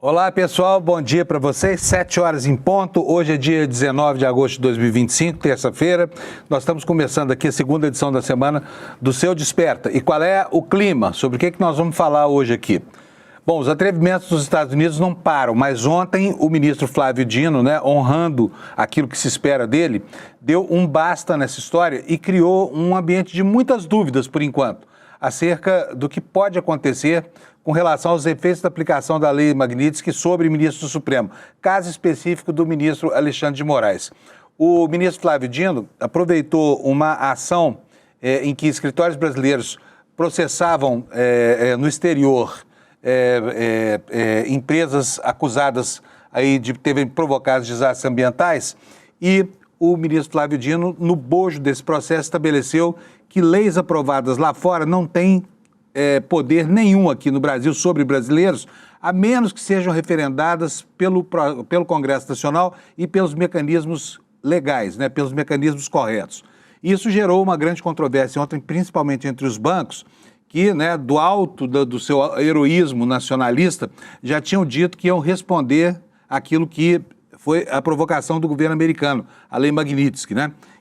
Olá, pessoal, bom dia para vocês. 7 horas em ponto. Hoje é dia 19 de agosto de 2025, terça-feira. Nós estamos começando aqui a segunda edição da semana do Seu Desperta. E qual é o clima? Sobre o que nós vamos falar hoje aqui? Bom, os atrevimentos dos Estados Unidos não param, mas ontem o ministro Flávio Dino, honrando aquilo que se espera dele, deu um basta nessa história e criou um ambiente de muitas dúvidas, por enquanto, acerca do que pode acontecer com relação aos efeitos da aplicação da Lei Magnitsky sobre o ministro do Supremo, caso específico do ministro Alexandre de Moraes. O ministro Flávio Dino aproveitou uma ação em que escritórios brasileiros processavam no exterior empresas acusadas aí de terem provocado desastres ambientais, e o ministro Flávio Dino, no bojo desse processo, estabeleceu que leis aprovadas lá fora não têm poder nenhum aqui no Brasil sobre brasileiros, a menos que sejam referendadas pelo Congresso Nacional e pelos mecanismos legais, pelos mecanismos corretos. Isso gerou uma grande controvérsia ontem, principalmente entre os bancos, que, do alto do seu heroísmo nacionalista, já tinham dito que iam responder aquilo que foi a provocação do governo americano, a Lei Magnitsky,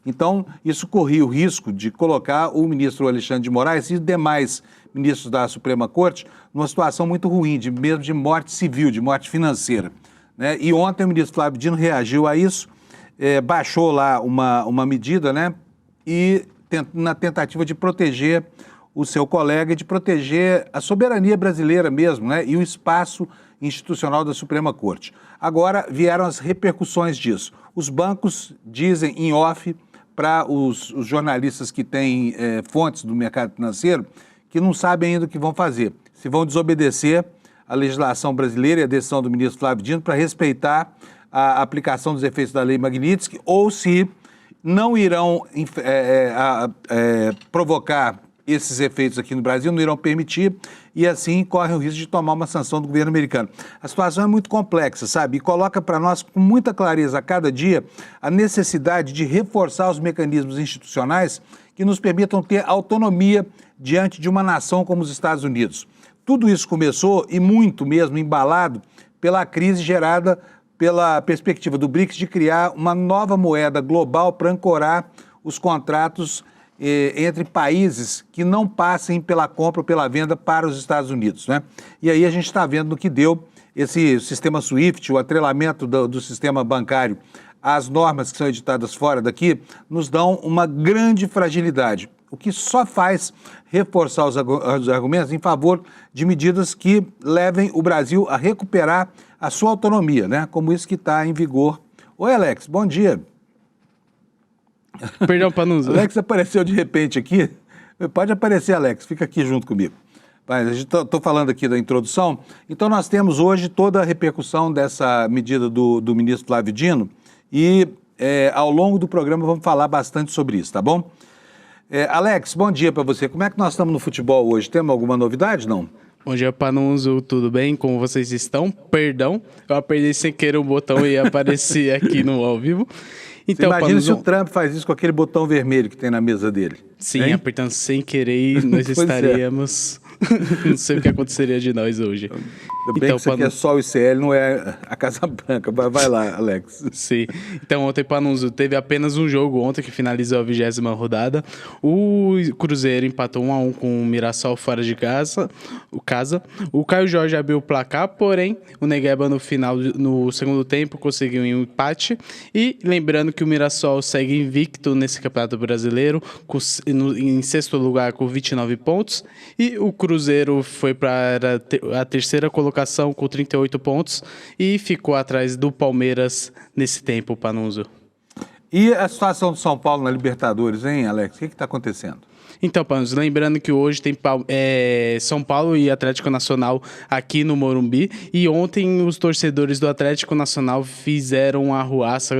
Então, isso corria o risco de colocar o ministro Alexandre de Moraes e demais ministros da Suprema Corte numa situação muito ruim, mesmo de morte civil, de morte financeira. E ontem o ministro Flávio Dino reagiu a isso, baixou lá uma medida, e na tentativa de proteger o seu colega e de proteger a soberania brasileira mesmo, e o espaço institucional da Suprema Corte. Agora vieram as repercussões disso. Os bancos dizem em off para os jornalistas que têm fontes do mercado financeiro que não sabem ainda o que vão fazer. Se vão desobedecer a legislação brasileira e a decisão do ministro Flávio Dino para respeitar a aplicação dos efeitos da Lei Magnitsky, ou se não irão provocar esses efeitos aqui no Brasil, não irão permitir, e assim corre o risco de tomar uma sanção do governo americano. A situação é muito complexa, sabe? E coloca para nós com muita clareza a cada dia a necessidade de reforçar os mecanismos institucionais que nos permitam ter autonomia diante de uma nação como os Estados Unidos. Tudo isso começou, e muito mesmo, embalado pela crise gerada pela perspectiva do BRICS de criar uma nova moeda global para ancorar os contratos entre países que não passem pela compra ou pela venda para os Estados Unidos, E aí a gente está vendo no que deu esse sistema SWIFT, o atrelamento do sistema bancário às normas que são editadas fora daqui, nos dão uma grande fragilidade, o que só faz reforçar os argumentos em favor de medidas que levem o Brasil a recuperar a sua autonomia, como isso que está em vigor. Oi, Alex, bom dia. Perdão, Panuso. Alex apareceu de repente aqui. Pode aparecer, Alex, fica aqui junto comigo. Estou falando aqui da introdução. Então, nós temos hoje toda a repercussão dessa medida do ministro Flávio Dino e, ao longo do programa, vamos falar bastante sobre isso, tá bom? Alex, bom dia para você. Como é que nós estamos no futebol hoje? Temos alguma novidade, não? Bom dia, Panuso, tudo bem? Como vocês estão? Perdão, eu apertei sem querer o botão e apareci aqui no ao vivo. Então, imagina se o Trump faz isso com aquele botão vermelho que tem na mesa dele. Sim, hein? Apertando sem querer, nós estaríamos... Não sei o que aconteceria de nós hoje. Ainda bem que isso aqui é só o ICL, não é a Casa Branca. Vai lá, Alex. Sim. Então, ontem, Panuso, teve apenas um jogo ontem que finalizou a 20ª rodada. O Cruzeiro empatou 1-1 com o Mirassol fora de casa. O Caio Jorge abriu o placar, porém, o Negueba no segundo tempo conseguiu um empate. E lembrando que o Mirassol segue invicto nesse Campeonato Brasileiro, em sexto lugar com 29 pontos. E o Cruzeiro foi para a terceira colocação com 38 pontos e ficou atrás do Palmeiras nesse tempo, Panuso. E a situação do São Paulo na Libertadores, hein, Alex? O que está acontecendo? Então, Panos, lembrando que hoje tem São Paulo e Atlético Nacional aqui no Morumbi, e ontem os torcedores do Atlético Nacional fizeram uma arruaça,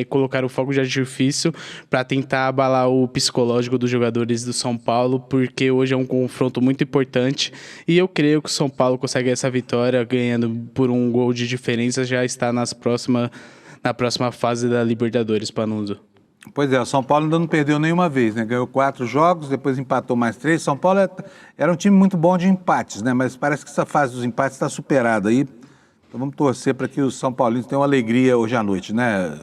colocaram fogo de artifício para tentar abalar o psicológico dos jogadores do São Paulo, porque hoje é um confronto muito importante, e eu creio que o São Paulo consegue essa vitória ganhando por um gol de diferença, já está na próxima fase da Libertadores, Panuso. Pois é, o São Paulo ainda não perdeu nenhuma vez, Ganhou 4 jogos, depois empatou mais 3. São Paulo era um time muito bom de empates, Mas parece que essa fase dos empates está superada aí. Então vamos torcer para que os São Paulinos tenham alegria hoje à noite, né,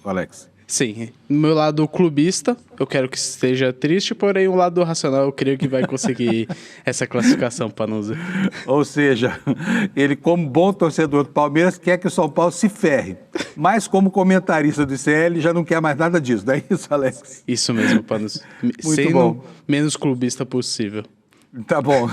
Alex? Sim, no meu lado clubista, eu quero que esteja triste, porém o lado racional eu creio que vai conseguir essa classificação, Panusa. Ou seja, ele como bom torcedor do Palmeiras quer que o São Paulo se ferre, mas como comentarista do ICL já não quer mais nada disso, não é isso, Alex? Isso mesmo, Panusa. Sendo bom. menos clubista possível. Tá bom.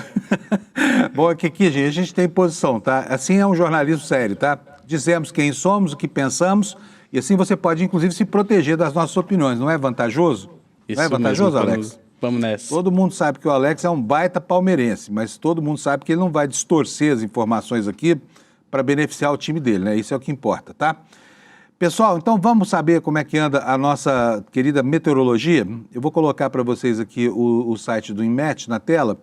Bom, aqui, gente, a gente tem posição, tá? Assim é um jornalismo sério, tá? Dizemos quem somos, o que pensamos, e assim você pode, inclusive, se proteger das nossas opiniões. Não é vantajoso? Isso não é vantajoso, mesmo, Alex? Vamos nessa. Todo mundo sabe que o Alex é um baita palmeirense, mas todo mundo sabe que ele não vai distorcer as informações aqui para beneficiar o time dele, né? Isso é o que importa, tá? Pessoal, então vamos saber como é que anda a nossa querida meteorologia? Eu vou colocar para vocês aqui o site do INMET na tela.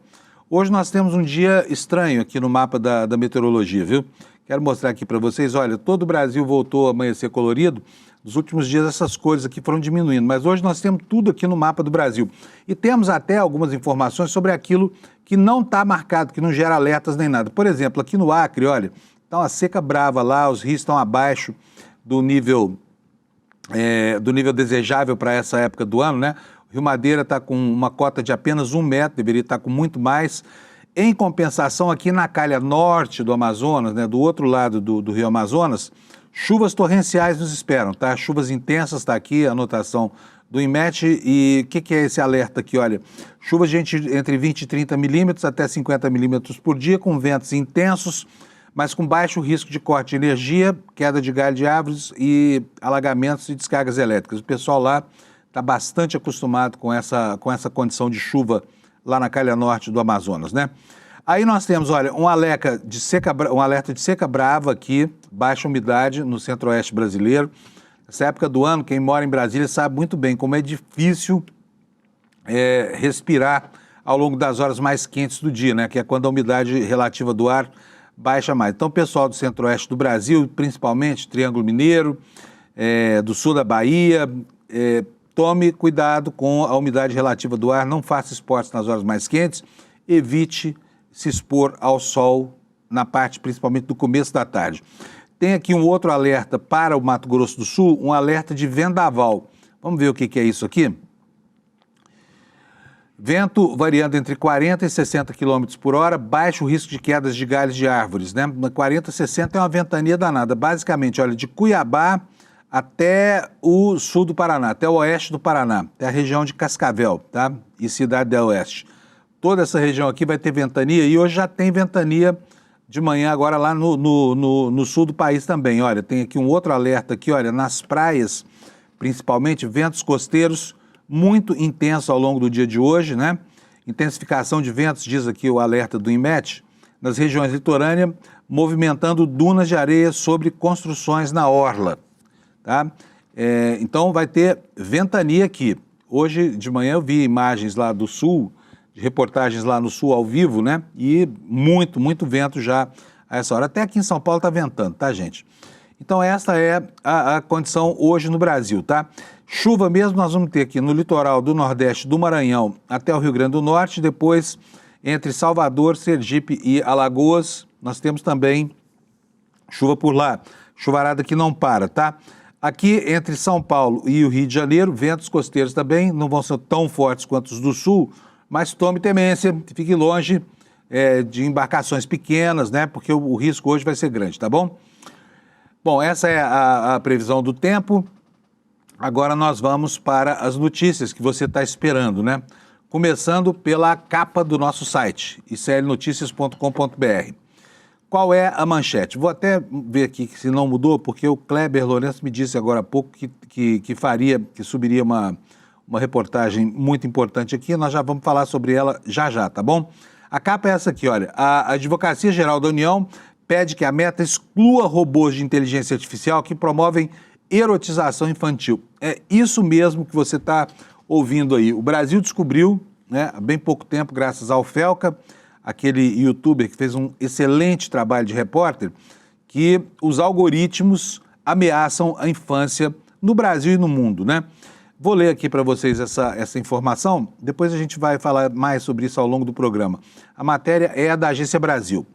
Hoje nós temos um dia estranho aqui no mapa da meteorologia, viu? Quero mostrar aqui para vocês, olha, todo o Brasil voltou a amanhecer colorido. Nos últimos dias essas cores aqui foram diminuindo, mas hoje nós temos tudo aqui no mapa do Brasil. E temos até algumas informações sobre aquilo que não está marcado, que não gera alertas nem nada. Por exemplo, aqui no Acre, olha, está uma seca brava lá, os rios estão abaixo do nível desejável para essa época do ano, né? O Rio Madeira está com uma cota de apenas 1 metro, deveria estar com muito mais. Em compensação, aqui na calha norte do Amazonas, né, do outro lado do Rio Amazonas, chuvas torrenciais nos esperam, tá? Chuvas intensas, está aqui a anotação do INMET. E o que é esse alerta aqui? Olha, chuvas entre 20 e 30 milímetros até 50 milímetros por dia, com ventos intensos, mas com baixo risco de corte de energia, queda de galho de árvores e alagamentos e descargas elétricas. O pessoal lá está bastante acostumado com essa condição de chuva lá na calha norte do Amazonas, né? Aí nós temos, olha, um alerta de seca brava aqui, baixa umidade no centro-oeste brasileiro. Essa época do ano, quem mora em Brasília sabe muito bem como é difícil respirar ao longo das horas mais quentes do dia, né? Que é quando a umidade relativa do ar baixa mais. Então, o pessoal do centro-oeste do Brasil, principalmente Triângulo Mineiro, do sul da Bahia, tome cuidado com a umidade relativa do ar, não faça esportes nas horas mais quentes, evite se expor ao sol na parte, principalmente do começo da tarde. Tem aqui um outro alerta para o Mato Grosso do Sul, um alerta de vendaval. Vamos ver o que é isso aqui? Vento variando entre 40 e 60 km por hora, baixo risco de quedas de galhos de árvores, né? 40 e 60 é uma ventania danada. Basicamente, olha, de Cuiabá até o sul do Paraná, até o oeste do Paraná, até a região de Cascavel, tá? E Cidade del Oeste. Toda essa região aqui vai ter ventania e hoje já tem ventania de manhã agora lá no sul do país também. Olha, tem aqui um outro alerta aqui, olha, nas praias, principalmente ventos costeiros muito intensos ao longo do dia de hoje, né? Intensificação de ventos, diz aqui o alerta do INMET, nas regiões litorâneas, movimentando dunas de areia sobre construções na orla. Tá? Então vai ter ventania aqui. Hoje de manhã eu vi imagens lá do sul, reportagens lá no sul ao vivo, né? E muito vento já a essa hora. Até aqui em São Paulo está ventando, tá, gente? Então essa é a condição hoje no Brasil, tá? Chuva mesmo nós vamos ter aqui no litoral do Nordeste do Maranhão até o Rio Grande do Norte, depois entre Salvador, Sergipe e Alagoas, nós temos também chuva por lá. Chuvarada que não para, tá? Aqui entre São Paulo e o Rio de Janeiro, ventos costeiros também, não vão ser tão fortes quanto os do sul, mas tome temência, fique longe de embarcações pequenas, né? Porque o risco hoje vai ser grande, tá bom? Bom, essa é a previsão do tempo. Agora nós vamos para as notícias que você está esperando, né? Começando pela capa do nosso site, iclnoticias.com.br. Qual é a manchete? Vou até ver aqui se não mudou, porque o Kleber Lourenço me disse agora há pouco que subiria uma reportagem muito importante aqui. Nós já vamos falar sobre ela já, tá bom? A capa é essa aqui, olha. A Advocacia Geral da União pede que a Meta exclua robôs de inteligência artificial que promovem erotização infantil. É isso mesmo que você está ouvindo aí. O Brasil descobriu, né, há bem pouco tempo, graças ao Felca, aquele youtuber que fez um excelente trabalho de repórter, que os algoritmos ameaçam a infância no Brasil e no mundo, né? Vou ler aqui para vocês essa informação, depois a gente vai falar mais sobre isso ao longo do programa. A matéria é da Agência Brasil.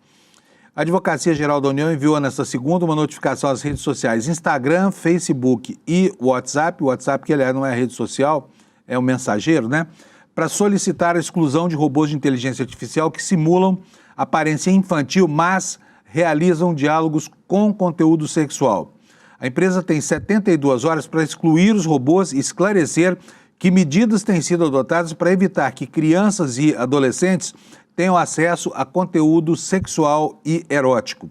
A Advocacia Geral da União enviou nesta segunda uma notificação às redes sociais Instagram, Facebook e WhatsApp. O WhatsApp, que aliás não é rede social, é um mensageiro, né? Para solicitar a exclusão de robôs de inteligência artificial que simulam aparência infantil, mas realizam diálogos com conteúdo sexual. A empresa tem 72 horas para excluir os robôs e esclarecer que medidas têm sido adotadas para evitar que crianças e adolescentes tenham acesso a conteúdo sexual e erótico.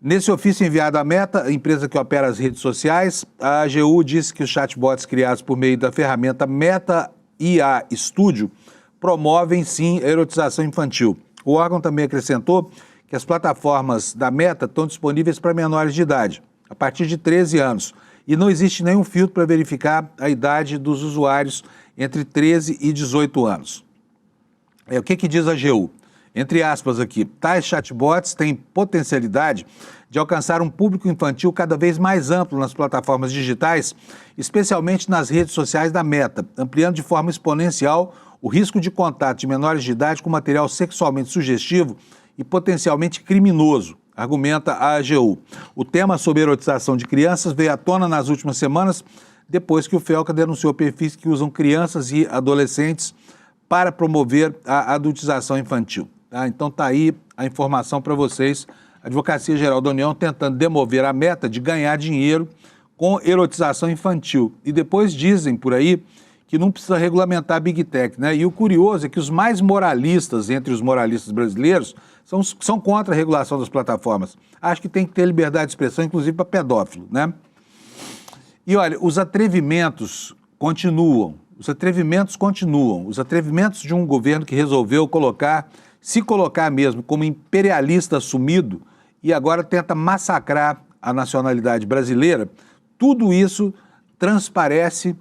Nesse ofício enviado à Meta, a empresa que opera as redes sociais, a AGU disse que os chatbots criados por meio da ferramenta Meta IA Studio promovem, sim, a erotização infantil. O órgão também acrescentou que as plataformas da Meta estão disponíveis para menores de idade, a partir de 13 anos, e não existe nenhum filtro para verificar a idade dos usuários entre 13 e 18 anos. O que diz a AGU? Entre aspas aqui, tais chatbots têm potencialidade de alcançar um público infantil cada vez mais amplo nas plataformas digitais, especialmente nas redes sociais da Meta, ampliando de forma exponencial o risco de contato de menores de idade com material sexualmente sugestivo e potencialmente criminoso, argumenta a AGU. O tema sobre erotização de crianças veio à tona nas últimas semanas, depois que o FELCA denunciou perfis que usam crianças e adolescentes para promover a adultização infantil. Tá? Então está aí a informação para vocês. A Advocacia Geral da União tentando demover a Meta de ganhar dinheiro com erotização infantil. E depois dizem por aí que não precisa regulamentar a Big Tech, né? E o curioso é que os mais moralistas entre os moralistas brasileiros são contra a regulação das plataformas. Acho que tem que ter liberdade de expressão, inclusive para pedófilo, né? E olha, os atrevimentos continuam. Os atrevimentos de um governo que resolveu se colocar mesmo como imperialista assumido e agora tenta massacrar a nacionalidade brasileira, tudo isso transparece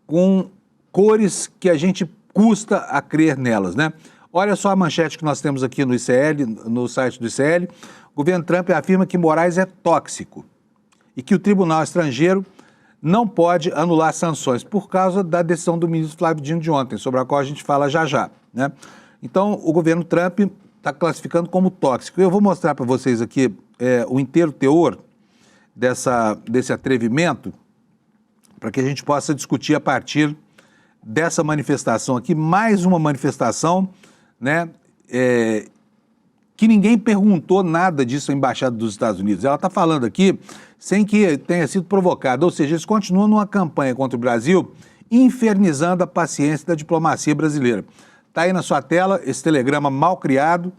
com cores que a gente custa a crer nelas, né? Olha só a manchete que nós temos aqui no ICL, no site do ICL. O governo Trump afirma que Moraes é tóxico e que o Tribunal Estrangeiro não pode anular sanções por causa da decisão do ministro Flávio Dino de ontem, sobre a qual a gente fala já, né? Então, o governo Trump está classificando como tóxico. Eu vou mostrar para vocês aqui o inteiro teor desse atrevimento, para que a gente possa discutir a partir dessa manifestação aqui, mais uma manifestação, né, que ninguém perguntou nada disso à Embaixada dos Estados Unidos. Ela está falando aqui sem que tenha sido provocada, ou seja, eles continuam numa campanha contra o Brasil, infernizando a paciência da diplomacia brasileira. Está aí na sua tela esse telegrama mal criado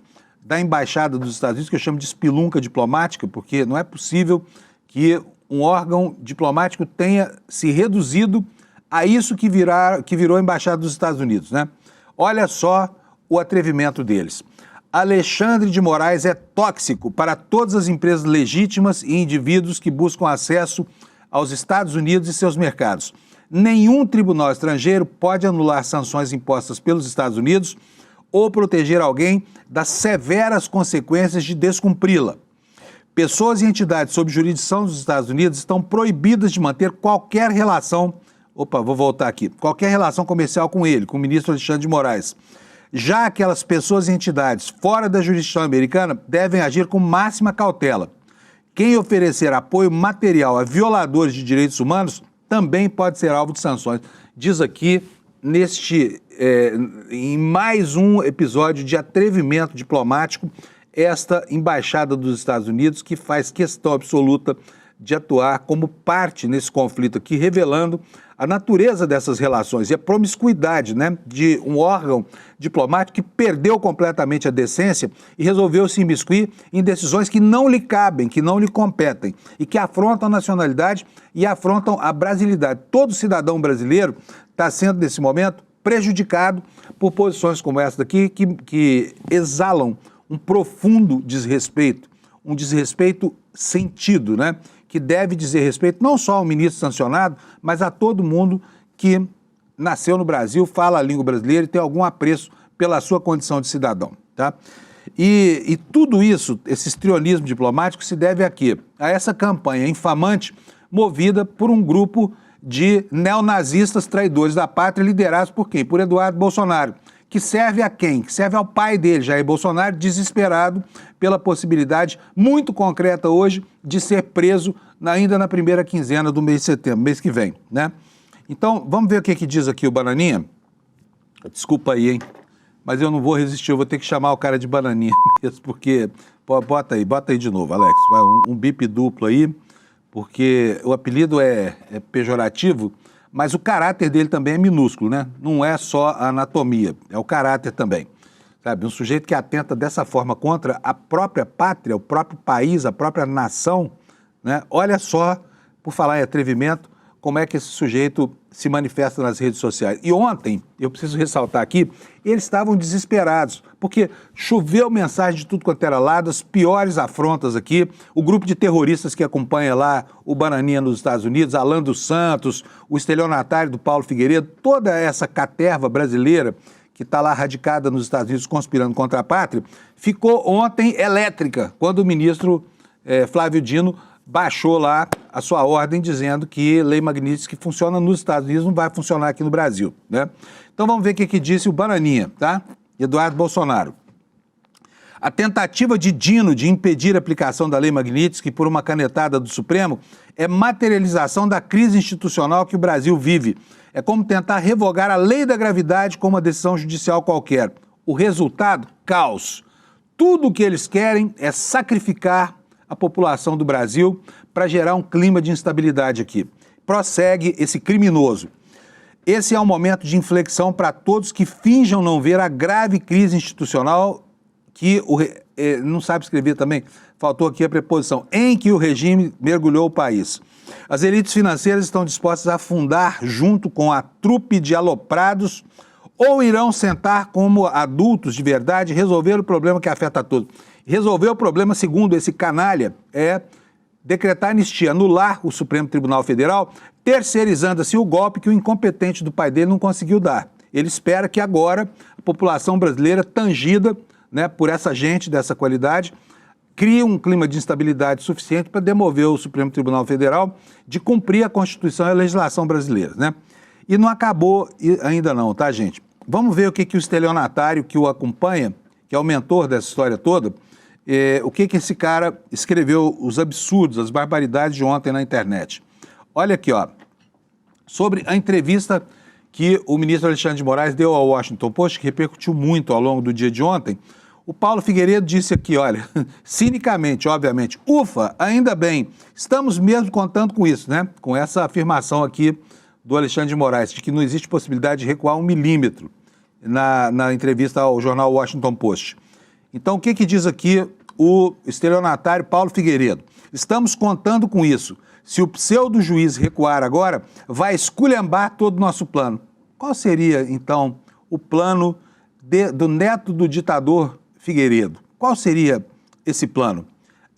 da Embaixada dos Estados Unidos, que eu chamo de espelunca diplomática, porque não é possível que um órgão diplomático tenha se reduzido a isso que virou a Embaixada dos Estados Unidos, né? Olha só o atrevimento deles. Alexandre de Moraes é tóxico para todas as empresas legítimas e indivíduos que buscam acesso aos Estados Unidos e seus mercados. Nenhum tribunal estrangeiro pode anular sanções impostas pelos Estados Unidos ou proteger alguém das severas consequências de descumpri-la. Pessoas e entidades sob jurisdição dos Estados Unidos estão proibidas de manter qualquer relação, qualquer relação comercial com ele, com o ministro Alexandre de Moraes. Já aquelas pessoas e entidades fora da jurisdição americana devem agir com máxima cautela. Quem oferecer apoio material a violadores de direitos humanos também pode ser alvo de sanções. Diz aqui, em mais um episódio de atrevimento diplomático, esta Embaixada dos Estados Unidos, que faz questão absoluta de atuar como parte nesse conflito aqui, revelando a natureza dessas relações e a promiscuidade, né, de um órgão diplomático que perdeu completamente a decência e resolveu se imiscuir em decisões que não lhe cabem, que não lhe competem e que afrontam a nacionalidade e afrontam a brasilidade. Todo cidadão brasileiro está sendo, nesse momento, prejudicado por posições como essa daqui, que exalam um profundo desrespeito, um desrespeito sentido, né? Que deve dizer respeito não só ao ministro sancionado, mas a todo mundo que nasceu no Brasil, fala a língua brasileira e tem algum apreço pela sua condição de cidadão, tá? E tudo isso, esse histrionismo diplomático, se deve a quê? A essa campanha infamante movida por um grupo de neonazistas traidores da pátria, liderados por quem? Por Eduardo Bolsonaro, que serve a quem? Que serve ao pai dele, Jair Bolsonaro, desesperado pela possibilidade muito concreta hoje de ser preso ainda na primeira quinzena do mês de setembro, mês que vem, né? Então, vamos ver o que diz aqui o Bananinha. Desculpa aí, hein? Mas eu não vou resistir, eu vou ter que chamar o cara de Bananinha mesmo, porque... Bota aí de novo, Alex. Vai um bip duplo aí, porque o apelido é pejorativo, mas o caráter dele também é minúsculo, né? Não é só a anatomia, é o caráter também. Sabe? Um sujeito que atenta dessa forma contra a própria pátria, o próprio país, a própria nação, né? Olha só, por falar em atrevimento, como é que esse sujeito se manifesta nas redes sociais. E ontem, eu preciso ressaltar aqui, eles estavam desesperados, porque choveu mensagem de tudo quanto era lado, as piores afrontas aqui, o grupo de terroristas que acompanha lá o Bananinha nos Estados Unidos, Alan dos Santos, o estelionatário do Paulo Figueiredo, toda essa caterva brasileira que está lá radicada nos Estados Unidos conspirando contra a pátria, ficou ontem elétrica, quando o ministro Flávio Dino baixou lá a sua ordem dizendo que lei Magnitsky que funciona nos Estados Unidos não vai funcionar aqui no Brasil, né? Então vamos ver o que disse o Bananinha, tá? Eduardo Bolsonaro. A tentativa de Dino de impedir a aplicação da lei Magnitsky por uma canetada do Supremo é materialização da crise institucional que o Brasil vive. É como tentar revogar a lei da gravidade com uma decisão judicial qualquer. O resultado? Caos. Tudo o que eles querem é sacrificar a população do Brasil para gerar um clima de instabilidade aqui. Prossegue esse criminoso. Esse é um momento de inflexão para todos que finjam não ver a grave crise institucional que não sabe escrever também, faltou aqui a preposição, em que o regime mergulhou o país. As elites financeiras estão dispostas a afundar junto com a trupe de aloprados ou irão sentar como adultos de verdade e resolver o problema que afeta a todos. Resolver o problema, segundo esse canalha, é decretar anistia, anular o Supremo Tribunal Federal, terceirizando assim o golpe que o incompetente do pai dele não conseguiu dar. Ele espera que agora a população brasileira, tangida, né, por essa gente dessa qualidade, crie um clima de instabilidade suficiente para demover o Supremo Tribunal Federal de cumprir a Constituição e a legislação brasileira, né? E não acabou ainda não, tá, gente? Vamos ver o que o estelionatário que o acompanha, que é o mentor dessa história toda, o que esse cara escreveu, os absurdos, as barbaridades de ontem na internet. Olha aqui, ó, sobre a entrevista que o ministro Alexandre de Moraes deu ao Washington Post, que repercutiu muito ao longo do dia de ontem. O Paulo Figueiredo disse aqui, olha, cinicamente, obviamente, ufa, ainda bem, estamos mesmo contando com isso, né? Com essa afirmação aqui do Alexandre de Moraes, de que não existe possibilidade de recuar 1 milímetro na entrevista ao jornal Washington Post. Então, o que diz aqui o estelionatário Paulo Figueiredo? Estamos contando com isso. Se o pseudo-juiz recuar agora, vai esculhambar todo o nosso plano. Qual seria, então, o plano do neto do ditador Figueiredo? Qual seria esse plano?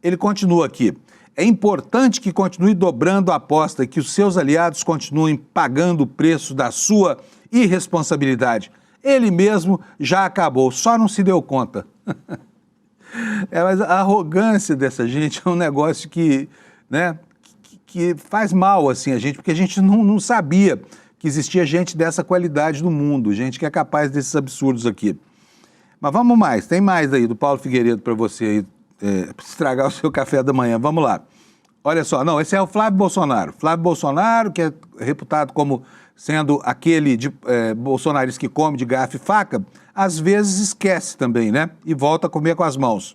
Ele continua aqui. É importante que continue dobrando a aposta e que os seus aliados continuem pagando o preço da sua irresponsabilidade. Ele mesmo já acabou, só não se deu conta. Mas a arrogância dessa gente é um negócio que, né, que faz mal assim, a gente, porque a gente não sabia que existia gente dessa qualidade no mundo, gente que é capaz desses absurdos aqui. Mas vamos mais, tem mais aí do Paulo Figueiredo para você aí, estragar o seu café da manhã. Vamos lá. Olha só, não, esse é o Flávio Bolsonaro. Flávio Bolsonaro, que é reputado como sendo aquele bolsonarista que come de garfo e faca, às vezes esquece também, né? E volta a comer com as mãos.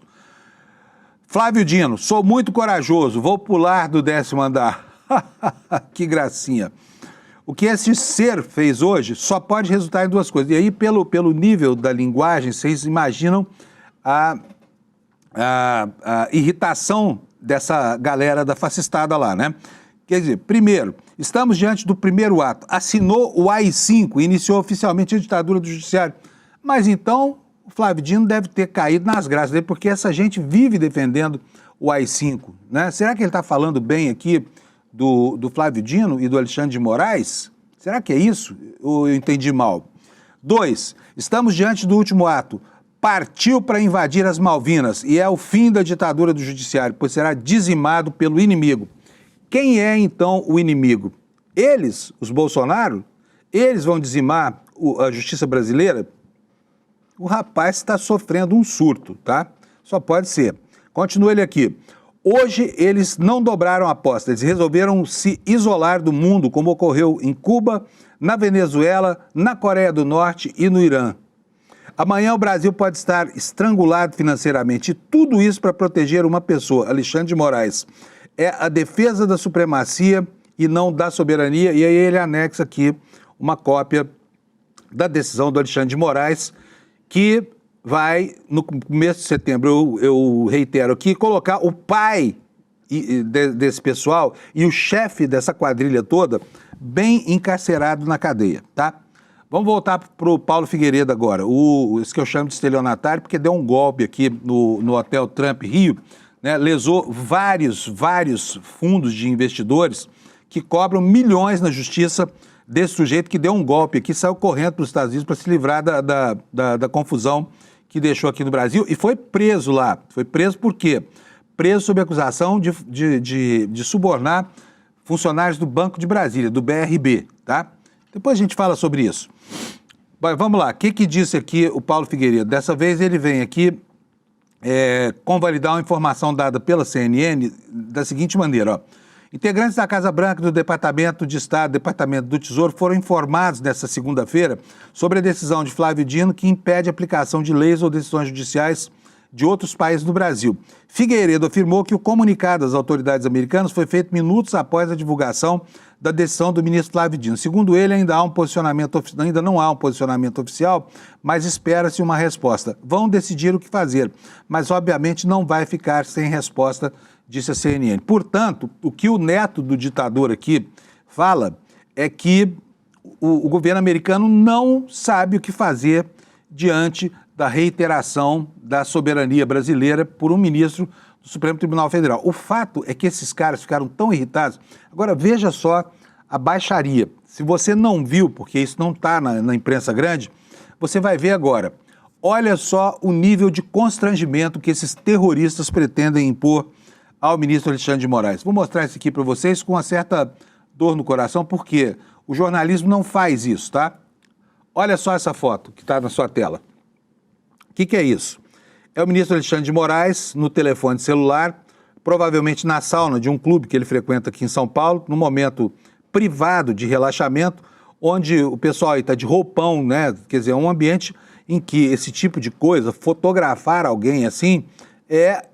Flávio Dino, sou muito corajoso, vou pular do 10º andar. Que gracinha. O que esse ser fez hoje só pode resultar em duas coisas. E aí, pelo nível da linguagem, vocês imaginam a irritação dessa galera da fascistada lá, né? Quer dizer, primeiro, estamos diante do primeiro ato. Assinou o AI-5, iniciou oficialmente a ditadura do judiciário. Mas então, o Flávio Dino deve ter caído nas graças dele, porque essa gente vive defendendo o AI-5, né? Será que ele está falando bem aqui do Flávio Dino e do Alexandre de Moraes? Será que é isso? Ou eu entendi mal? 2, estamos diante do último ato. Partiu para invadir as Malvinas e é o fim da ditadura do judiciário, pois será dizimado pelo inimigo. Quem é, então, o inimigo? Eles, os Bolsonaro? Eles vão dizimar a justiça brasileira? O rapaz está sofrendo um surto, tá? Só pode ser. Continua ele aqui. Hoje eles não dobraram a aposta, eles resolveram se isolar do mundo, como ocorreu em Cuba, na Venezuela, na Coreia do Norte e no Irã. Amanhã o Brasil pode estar estrangulado financeiramente, e tudo isso para proteger uma pessoa, Alexandre de Moraes. É a defesa da supremacia e não da soberania, e aí ele anexa aqui uma cópia da decisão do Alexandre de Moraes, que vai, no começo de setembro, eu reitero aqui, colocar o pai desse pessoal e o chefe dessa quadrilha toda bem encarcerado na cadeia, tá? Vamos voltar para o Paulo Figueiredo agora, esse que eu chamo de estelionatário, porque deu um golpe aqui no Hotel Trump Rio, né? Lesou vários fundos de investidores que cobram milhões na justiça desse sujeito que deu um golpe aqui, saiu correndo para os Estados Unidos para se livrar da confusão que deixou aqui no Brasil e foi preso lá. Foi preso por quê? Preso sob acusação de subornar funcionários do Banco de Brasília, do BRB, tá? Depois a gente fala sobre isso. Mas vamos lá, o que disse aqui o Paulo Figueiredo? Dessa vez ele vem aqui convalidar uma informação dada pela CNN da seguinte maneira, ó. Integrantes da Casa Branca, do Departamento de Estado, Departamento do Tesouro, foram informados nesta segunda-feira sobre a decisão de Flávio Dino que impede a aplicação de leis ou decisões judiciais de outros países do Brasil. Figueiredo afirmou que o comunicado às autoridades americanas foi feito minutos após a divulgação da decisão do ministro Flávio Dino. Segundo ele, ainda não há um posicionamento oficial, mas espera-se uma resposta. Vão decidir o que fazer, mas obviamente não vai ficar sem resposta, disse a CNN. Portanto, o que o neto do ditador aqui fala é que o governo americano não sabe o que fazer diante da reiteração da soberania brasileira por um ministro do Supremo Tribunal Federal. O fato é que esses caras ficaram tão irritados. Agora, veja só a baixaria. Se você não viu, porque isso não está na imprensa grande, você vai ver agora. Olha só o nível de constrangimento que esses terroristas pretendem impor ao ministro Alexandre de Moraes. Vou mostrar isso aqui para vocês com uma certa dor no coração, porque o jornalismo não faz isso, tá? Olha só essa foto que está na sua tela. O que é isso? É o ministro Alexandre de Moraes no telefone celular, provavelmente na sauna de um clube que ele frequenta aqui em São Paulo, num momento privado de relaxamento, onde o pessoal aí está de roupão, né? Quer dizer, é um ambiente em que esse tipo de coisa, fotografar alguém assim, é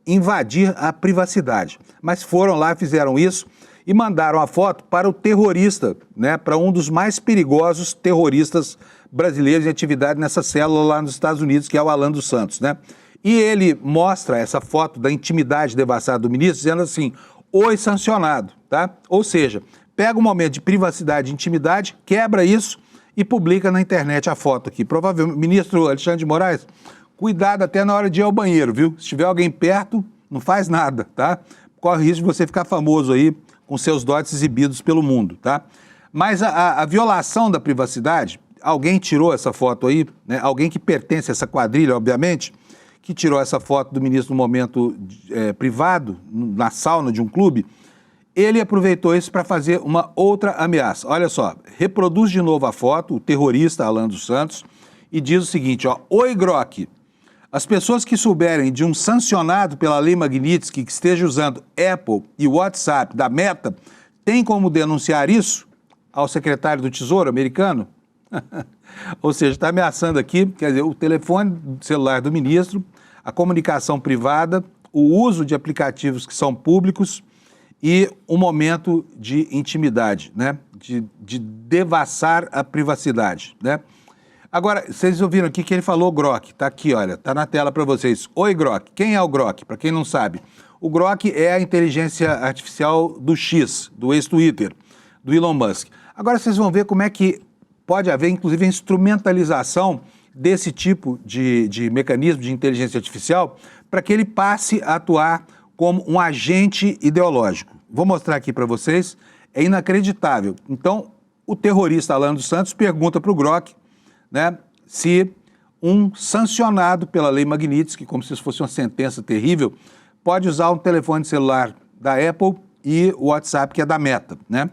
invadir a privacidade. Mas foram lá, fizeram isso e mandaram a foto para o terrorista, né? Para um dos mais perigosos terroristas brasileiros em atividade nessa célula lá nos Estados Unidos, que é o Alan dos Santos, né? E ele mostra essa foto da intimidade devassada do ministro, dizendo assim, oi sancionado, tá? Ou seja, pega um momento de privacidade e intimidade, quebra isso e publica na internet a foto aqui. Provavelmente, ministro Alexandre de Moraes, cuidado até na hora de ir ao banheiro, viu? Se tiver alguém perto, não faz nada, tá? Corre risco de você ficar famoso aí com seus dotes exibidos pelo mundo, tá? Mas a violação da privacidade, alguém tirou essa foto aí, né? Alguém que pertence a essa quadrilha, obviamente, que tirou essa foto do ministro no momento privado, na sauna de um clube, ele aproveitou isso para fazer uma outra ameaça. Olha só, reproduz de novo a foto, o terrorista Alan dos Santos, e diz o seguinte, ó, oi Grok, as pessoas que souberem de um sancionado pela Lei Magnitsky que esteja usando Apple e WhatsApp da Meta, tem como denunciar isso ao secretário do Tesouro americano? Ou seja, está ameaçando aqui, quer dizer, o telefone celular do ministro, a comunicação privada, o uso de aplicativos que são públicos e um momento de intimidade, né? De devassar a privacidade, né? Agora, vocês ouviram aqui que ele falou Grok, tá aqui, olha, tá na tela para vocês. Oi, Grok. Quem é o Grok? Para quem não sabe, o Grok é a inteligência artificial do X, do ex-Twitter, do Elon Musk. Agora vocês vão ver como é que pode haver, inclusive, a instrumentalização desse tipo de mecanismo de inteligência artificial para que ele passe a atuar como um agente ideológico. Vou mostrar aqui para vocês, é inacreditável. Então, o terrorista Alan dos Santos pergunta para o Grok, né, se um sancionado pela Lei Magnitsky, como se isso fosse uma sentença terrível, pode usar um telefone celular da Apple e o WhatsApp, que é da Meta, né?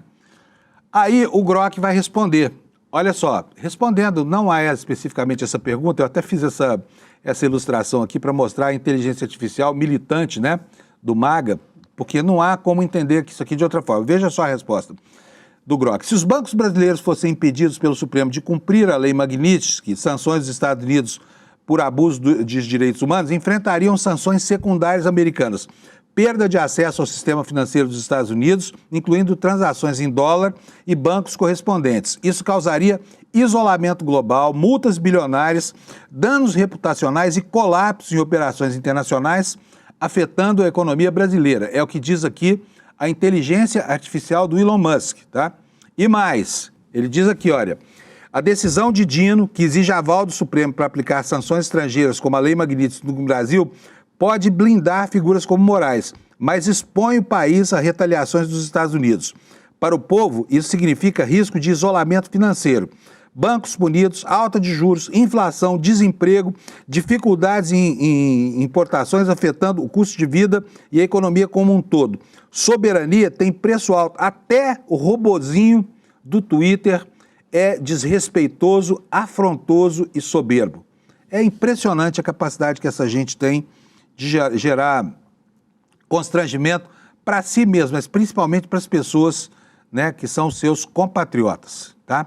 Aí o Grok vai responder, olha só, respondendo não a especificamente essa pergunta, eu até fiz essa ilustração aqui para mostrar a inteligência artificial militante, né, do MAGA, porque não há como entender isso aqui de outra forma. Veja só a resposta do Grok. Se os bancos brasileiros fossem impedidos pelo Supremo de cumprir a lei Magnitsky, sanções dos Estados Unidos por abuso de direitos humanos, enfrentariam sanções secundárias americanas. Perda de acesso ao sistema financeiro dos Estados Unidos, incluindo transações em dólar e bancos correspondentes. Isso causaria isolamento global, multas bilionárias, danos reputacionais e colapso em operações internacionais, afetando a economia brasileira. É o que diz aqui a inteligência artificial do Elon Musk, tá? E mais, ele diz aqui, olha, a decisão de Dino, que exige aval do Supremo para aplicar sanções estrangeiras como a Lei Magnitsky no Brasil, pode blindar figuras como Moraes, mas expõe o país a retaliações dos Estados Unidos. Para o povo, isso significa risco de isolamento financeiro. Bancos punidos, alta de juros, inflação, desemprego, dificuldades em importações afetando o custo de vida e a economia como um todo. Soberania tem preço alto. Até o robozinho do Twitter é desrespeitoso, afrontoso e soberbo. É impressionante a capacidade que essa gente tem de gerar constrangimento para si mesmo, mas principalmente para as pessoas, né, que são seus compatriotas, tá?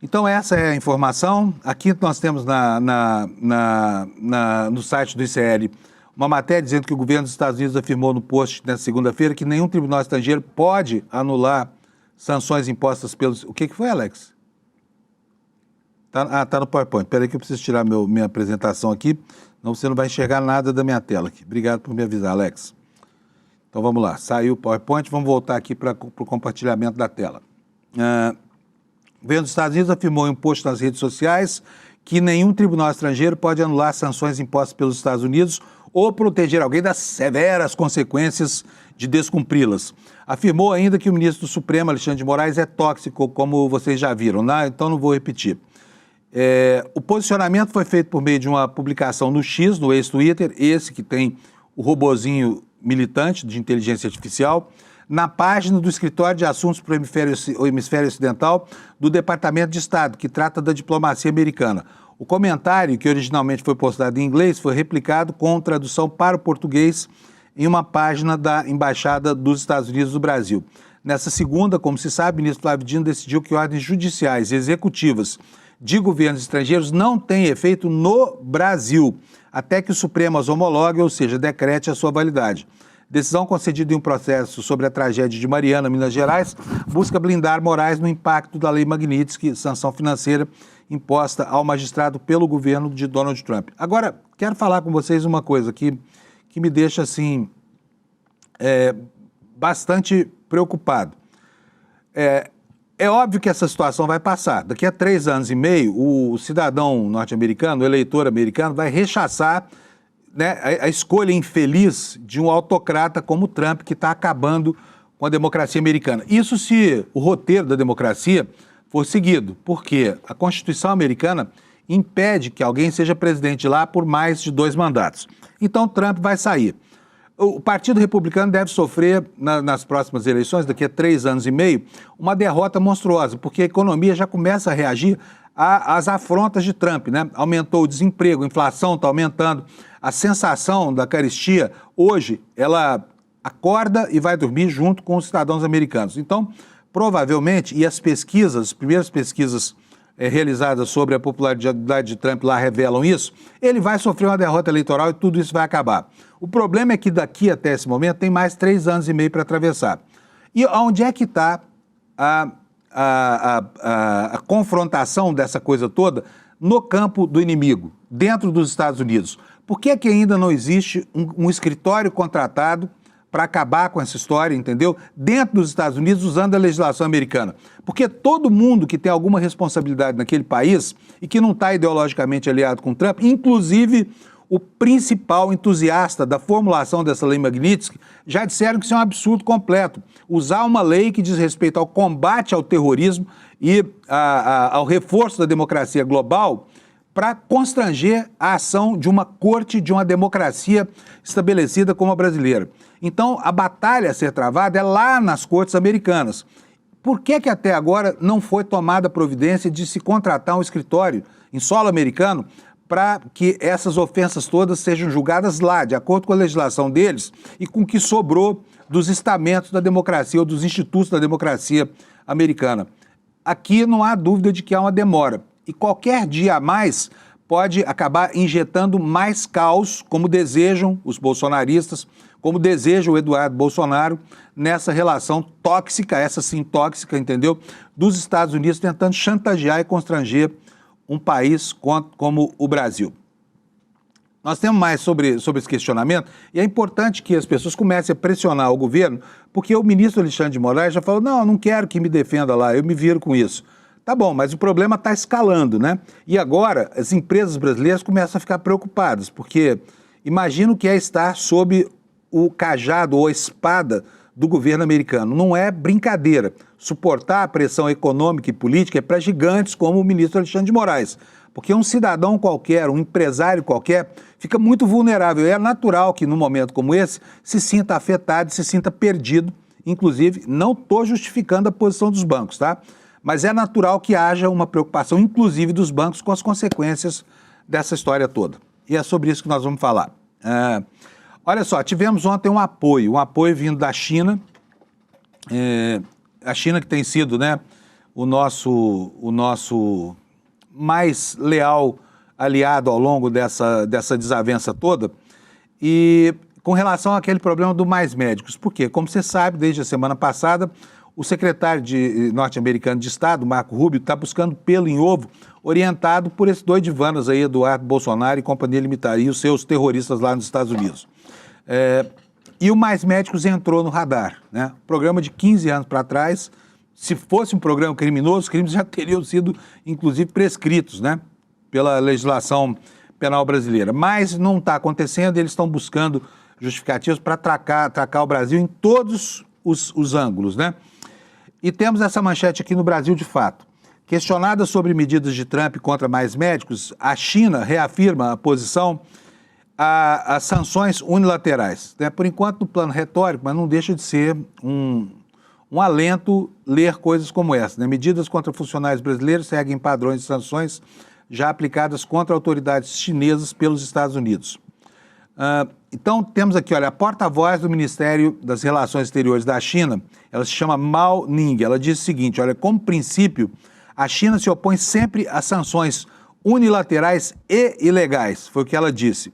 Então essa é a informação. Aqui nós temos no site do ICL uma matéria dizendo que o governo dos Estados Unidos afirmou no post nessa segunda-feira que nenhum tribunal estrangeiro pode anular sanções impostas pelos... O que foi, Alex? Tá no PowerPoint. Espera aí que eu preciso tirar minha apresentação aqui, senão você não vai enxergar nada da minha tela aqui. Obrigado por me avisar, Alex. Então vamos lá, saiu o PowerPoint, vamos voltar aqui para o compartilhamento da tela. O governo dos Estados Unidos afirmou em um post nas redes sociais que nenhum tribunal estrangeiro pode anular sanções impostas pelos Estados Unidos ou proteger alguém das severas consequências de descumpri-las. Afirmou ainda que o ministro do Supremo, Alexandre de Moraes, é tóxico, como vocês já viram, né? Então não vou repetir. O posicionamento foi feito por meio de uma publicação no X, no ex-Twitter, esse que tem o robozinho militante de inteligência artificial, na página do Escritório de Assuntos para o Hemisfério Ocidental do Departamento de Estado, que trata da diplomacia americana. O comentário, que originalmente foi postado em inglês, foi replicado com tradução para o português em uma página da Embaixada dos Estados Unidos do Brasil. Nessa segunda, como se sabe, o ministro Flávio Dino decidiu que ordens judiciais e executivas de governos estrangeiros não têm efeito no Brasil, até que o Supremo as homologue, ou seja, decrete a sua validade. Decisão concedida em um processo sobre a tragédia de Mariana, Minas Gerais, busca blindar Moraes no impacto da Lei Magnitsky, sanção financeira imposta ao magistrado pelo governo de Donald Trump. Agora, quero falar com vocês uma coisa que me deixa, assim, bastante preocupado. É óbvio que essa situação vai passar. Daqui a 3 anos e meio, o cidadão norte-americano, o eleitor americano, vai rechaçar, né, a escolha infeliz de um autocrata como Trump, que está acabando com a democracia americana. Isso se o roteiro da democracia for seguido, porque a Constituição americana impede que alguém seja presidente lá por mais de 2 mandatos. Então Trump vai sair. O Partido Republicano deve sofrer, nas próximas eleições, daqui a 3 anos e meio, uma derrota monstruosa, porque a economia já começa a reagir às afrontas de Trump, né? Aumentou o desemprego, a inflação está aumentando, a sensação da carestia, hoje, ela acorda e vai dormir junto com os cidadãos americanos. Então, provavelmente, e as primeiras pesquisas realizadas sobre a popularidade de Trump lá revelam isso, ele vai sofrer uma derrota eleitoral e tudo isso vai acabar. O problema é que daqui até esse momento tem mais 3 anos e meio para atravessar. E onde é que está a confrontação dessa coisa toda no campo do inimigo, dentro dos Estados Unidos? Por que é que ainda não existe um escritório contratado para acabar com essa história, entendeu? Dentro dos Estados Unidos, usando a legislação americana. Porque todo mundo que tem alguma responsabilidade naquele país e que não está ideologicamente aliado com Trump, inclusive o principal entusiasta da formulação dessa lei Magnitsky, já disseram que isso é um absurdo completo. Usar uma lei que diz respeito ao combate ao terrorismo e ao reforço da democracia global para constranger a ação de uma corte de uma democracia estabelecida como a brasileira. Então, a batalha a ser travada é lá nas cortes americanas. por que até agora não foi tomada a providência de se contratar um escritório em solo americano para que essas ofensas todas sejam julgadas lá, de acordo com a legislação deles e com o que sobrou dos estamentos da democracia ou dos institutos da democracia americana? Aqui não há dúvida de que há uma demora. E qualquer dia a mais pode acabar injetando mais caos, como desejam os bolsonaristas, como deseja o Eduardo Bolsonaro, nessa relação tóxica, essa sim tóxica, entendeu? Dos Estados Unidos tentando chantagear e constranger um país como o Brasil. Nós temos mais sobre esse questionamento e é importante que as pessoas comecem a pressionar o governo, porque o ministro Alexandre de Moraes já falou, não quero que me defenda lá, eu me viro com isso. Tá bom, mas o problema está escalando, né? E agora as empresas brasileiras começam a ficar preocupadas, porque imagina o que é estar sob o cajado ou a espada do governo americano. Não é brincadeira. Suportar a pressão econômica e política é para gigantes como o ministro Alexandre de Moraes, porque um cidadão qualquer, um empresário qualquer, fica muito vulnerável. É natural que num momento como esse se sinta afetado, se sinta perdido. Inclusive, não estou justificando a posição dos bancos, tá? Mas é natural que haja uma preocupação, inclusive dos bancos, com as consequências dessa história toda. E é sobre isso que nós vamos falar. Olha só, tivemos ontem um apoio vindo da China, a China que tem sido, né, o nosso mais leal aliado ao longo dessa desavença toda, e com relação àquele problema do Mais Médicos. Por quê? Como você sabe, desde a semana passada, o secretário norte-americano de Estado, Marco Rubio, está buscando pelo em ovo, orientado por esses dois divanas aí, Eduardo Bolsonaro e Companhia Limitada, e os seus terroristas lá nos Estados Unidos. E o Mais Médicos entrou no radar, né? Programa de 15 anos para trás, se fosse um programa criminoso, os crimes já teriam sido, inclusive, prescritos, né? Pela legislação penal brasileira. Mas não está acontecendo, eles estão buscando justificativos para atracar o Brasil em todos os ângulos, né? E temos essa manchete aqui no Brasil de Fato. Questionada sobre medidas de Trump contra Mais Médicos, a China reafirma a posição às sanções unilaterais. Né? Por enquanto, no plano retórico, mas não deixa de ser um alento ler coisas como essa. Né? Medidas contra funcionários brasileiros seguem padrões de sanções já aplicadas contra autoridades chinesas pelos Estados Unidos. Então, temos aqui, olha, a porta-voz do Ministério das Relações Exteriores da China, ela se chama Mao Ning, ela diz o seguinte, olha, como princípio, a China se opõe sempre a sanções unilaterais e ilegais, foi o que ela disse.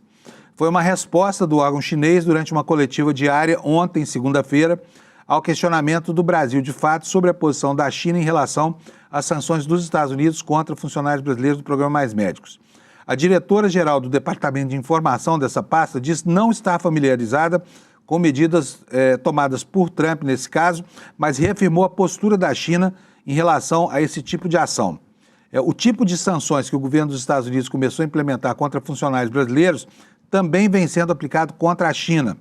Foi uma resposta do órgão chinês durante uma coletiva diária ontem, segunda-feira, ao questionamento do Brasil de Fato sobre a posição da China em relação às sanções dos Estados Unidos contra funcionários brasileiros do programa Mais Médicos. A diretora-geral do Departamento de Informação dessa pasta diz não estar familiarizada com medidas tomadas por Trump nesse caso, mas reafirmou a postura da China em relação a esse tipo de ação. O tipo de sanções que o governo dos Estados Unidos começou a implementar contra funcionários brasileiros também vem sendo aplicado contra a China.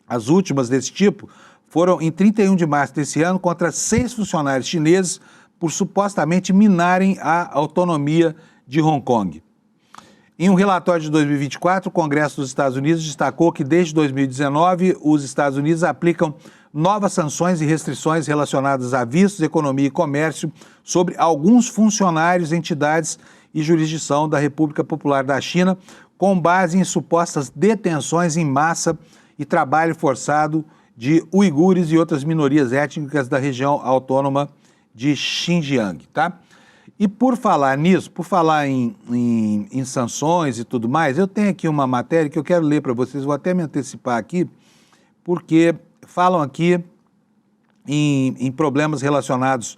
As últimas desse tipo foram em 31 de março desse ano contra 6 funcionários chineses por supostamente minarem a autonomia de Hong Kong. Em um relatório de 2024, o Congresso dos Estados Unidos destacou que desde 2019 os Estados Unidos aplicam novas sanções e restrições relacionadas a vistos, economia e comércio sobre alguns funcionários, entidades e jurisdição da República Popular da China, com base em supostas detenções em massa e trabalho forçado de uigures e outras minorias étnicas da região autônoma de Xinjiang, tá? E por falar nisso, por falar em sanções e tudo mais, eu tenho aqui uma matéria que eu quero ler para vocês, vou até me antecipar aqui, porque falam aqui em problemas relacionados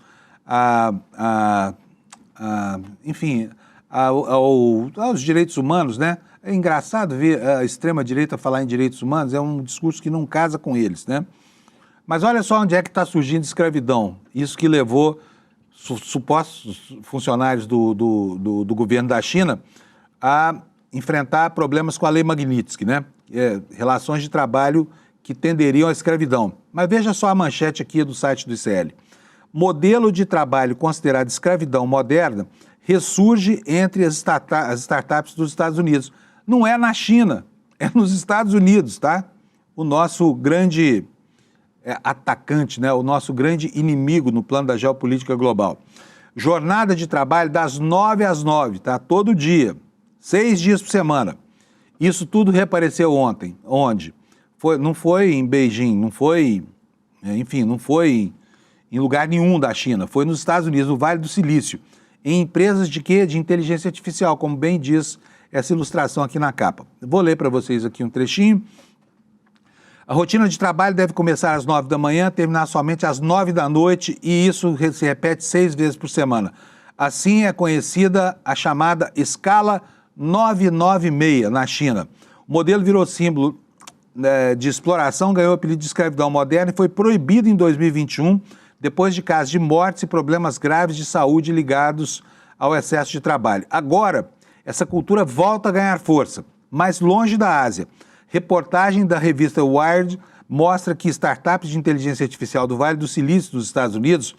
aos direitos humanos, né? É engraçado ver a extrema-direita falar em direitos humanos, é um discurso que não casa com eles, né? Mas olha só onde é que está surgindo escravidão, isso que levou supostos funcionários do governo da China a enfrentar problemas com a Lei Magnitsky, né? Relações de trabalho que tenderiam à escravidão. Mas veja só a manchete aqui do site do ICL. Modelo de trabalho considerado escravidão moderna ressurge entre as startups dos Estados Unidos. Não é na China, é nos Estados Unidos, tá? O nosso grande atacante, né? O nosso grande inimigo no plano da geopolítica global. Jornada de trabalho das 9 às 9, tá? Todo dia, 6 dias por semana. Isso tudo reapareceu ontem. Onde? Não foi em Beijing, não foi em lugar nenhum da China, foi nos Estados Unidos, no Vale do Silício, em empresas de quê? De inteligência artificial, como bem diz essa ilustração aqui na capa. Vou ler para vocês aqui um trechinho. A rotina de trabalho deve começar às 9 da manhã, terminar somente às 9 da noite, e isso se repete 6 vezes por semana. Assim é conhecida a chamada escala 996 na China. O modelo virou símbolo de exploração, ganhou o apelido de escravidão moderna e foi proibido em 2021, depois de casos de mortes e problemas graves de saúde ligados ao excesso de trabalho. Agora, essa cultura volta a ganhar força, mais longe da Ásia. Reportagem da revista Wired mostra que startups de inteligência artificial do Vale do Silício dos Estados Unidos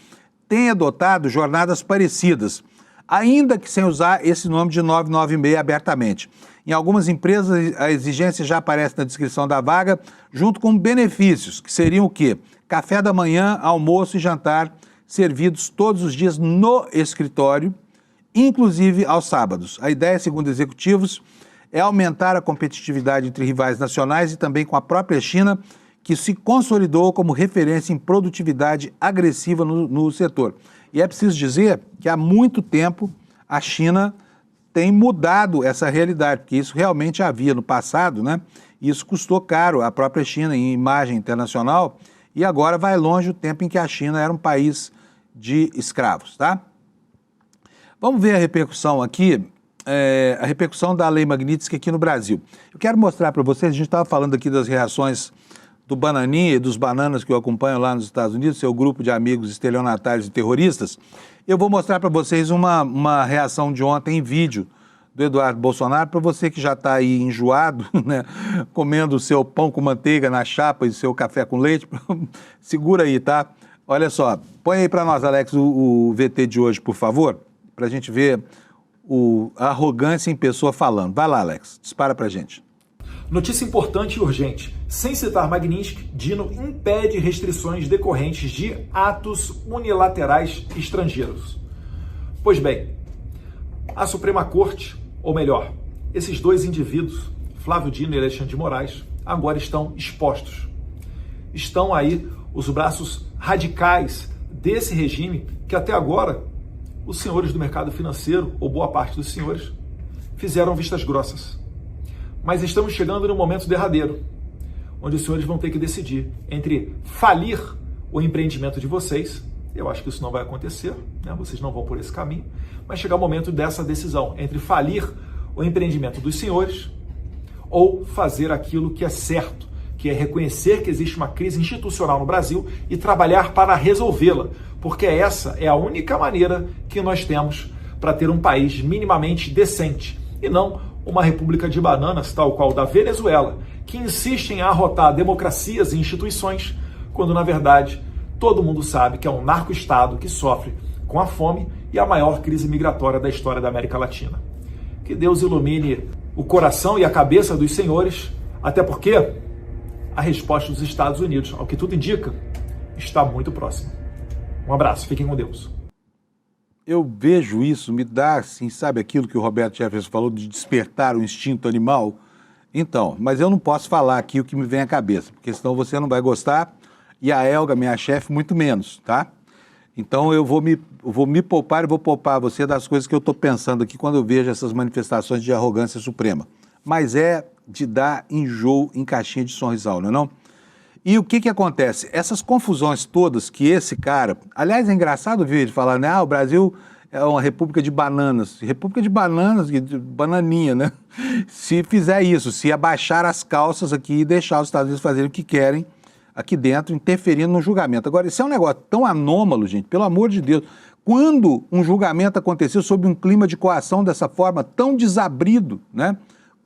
têm adotado jornadas parecidas, ainda que sem usar esse nome de 996 abertamente. Em algumas empresas, a exigência já aparece na descrição da vaga, junto com benefícios, que seriam o quê? Café da manhã, almoço e jantar, servidos todos os dias no escritório, inclusive aos sábados. A ideia, segundo executivos, é aumentar a competitividade entre rivais nacionais e também com a própria China, que se consolidou como referência em produtividade agressiva no setor. E é preciso dizer que há muito tempo a China tem mudado essa realidade, porque isso realmente havia no passado, né? E isso custou caro à própria China em imagem internacional, e agora vai longe o tempo em que a China era um país de escravos, tá? Vamos ver a repercussão aqui, a repercussão da Lei Magnitsky aqui no Brasil. Eu quero mostrar para vocês, a gente estava falando aqui das reações do Bananinha e dos bananas que eu acompanho lá nos Estados Unidos, seu grupo de amigos estelionatários e terroristas. Eu vou mostrar para vocês uma reação de ontem em vídeo do Eduardo Bolsonaro, para você que já está aí enjoado, né, comendo o seu pão com manteiga na chapa e seu café com leite, segura aí, tá? Olha só, põe aí para nós, Alex, o VT de hoje, por favor, para a gente ver a arrogância em pessoa falando. Vai lá, Alex, dispara para a gente. Notícia importante e urgente. Sem citar Magnitsky, Dino impede restrições decorrentes de atos unilaterais estrangeiros. Pois bem, a Suprema Corte, ou melhor, esses dois indivíduos, Flávio Dino e Alexandre de Moraes, agora estão expostos. Estão aí os braços radicais desse regime que até agora os senhores do mercado financeiro, ou boa parte dos senhores, fizeram vistas grossas. Mas estamos chegando no momento derradeiro, onde os senhores vão ter que decidir entre falir o empreendimento de vocês, eu acho que isso não vai acontecer, né? Vocês não vão por esse caminho, mas chegar o momento dessa decisão, entre falir o empreendimento dos senhores ou fazer aquilo que é certo, que é reconhecer que existe uma crise institucional no Brasil e trabalhar para resolvê-la, porque essa é a única maneira que nós temos para ter um país minimamente decente, e não uma república de bananas, tal qual da Venezuela, que insiste em arrotar democracias e instituições, quando na verdade todo mundo sabe que é um narco-estado que sofre com a fome e a maior crise migratória da história da América Latina. Que Deus ilumine o coração e a cabeça dos senhores, até porque a resposta dos Estados Unidos, ao que tudo indica, está muito próxima. Um abraço, fiquem com Deus. Eu vejo isso, me dá, assim, sabe aquilo que o Roberto Jefferson falou de despertar o instinto animal? Então, mas eu não posso falar aqui o que me vem à cabeça, porque senão você não vai gostar e a Elga, minha chefe, muito menos, tá? Então eu vou me poupar e vou poupar você das coisas que eu estou pensando aqui quando eu vejo essas manifestações de arrogância suprema. Mas é de dar enjoo em caixinha de sonrisal, não é não? E o que acontece? Essas confusões todas que esse cara... Aliás, é engraçado ver ele falar, né? O Brasil é uma república de bananas. República de bananas, de bananinha, né? Se fizer isso, se abaixar as calças aqui e deixar os Estados Unidos fazerem o que querem aqui dentro, interferindo no julgamento. Agora, isso é um negócio tão anômalo, gente, pelo amor de Deus. Quando um julgamento aconteceu sob um clima de coação dessa forma, tão desabrido, né?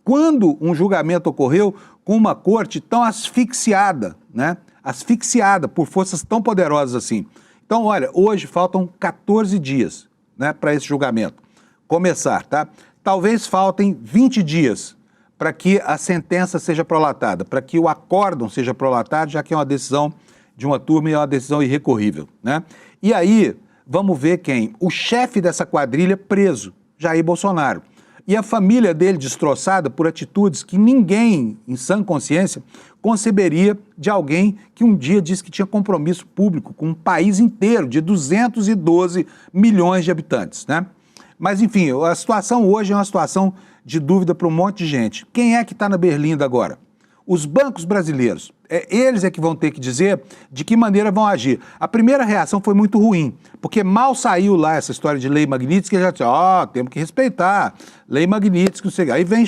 Quando um julgamento ocorreu com uma corte tão asfixiada, né? Asfixiada por forças tão poderosas assim. Então, olha, hoje faltam 14 dias, né, para esse julgamento começar, tá? Talvez faltem 20 dias para que a sentença seja prolatada, para que o acórdão seja prolatado, já que é uma decisão de uma turma e é uma decisão irrecorrível, né? E aí, vamos ver quem? O chefe dessa quadrilha preso, Jair Bolsonaro. E a família dele destroçada por atitudes que ninguém, em sã consciência, conceberia de alguém que um dia disse que tinha compromisso público com um país inteiro de 212 milhões de habitantes, né? Mas, enfim, a situação hoje é uma situação de dúvida para um monte de gente. Quem é que está na berlinda agora? Os bancos brasileiros. Eles é que vão ter que dizer de que maneira vão agir. A primeira reação foi muito ruim, porque mal saiu lá essa história de lei Magnitsky, já disse, temos que respeitar, lei Magnitsky, não sei. Aí vem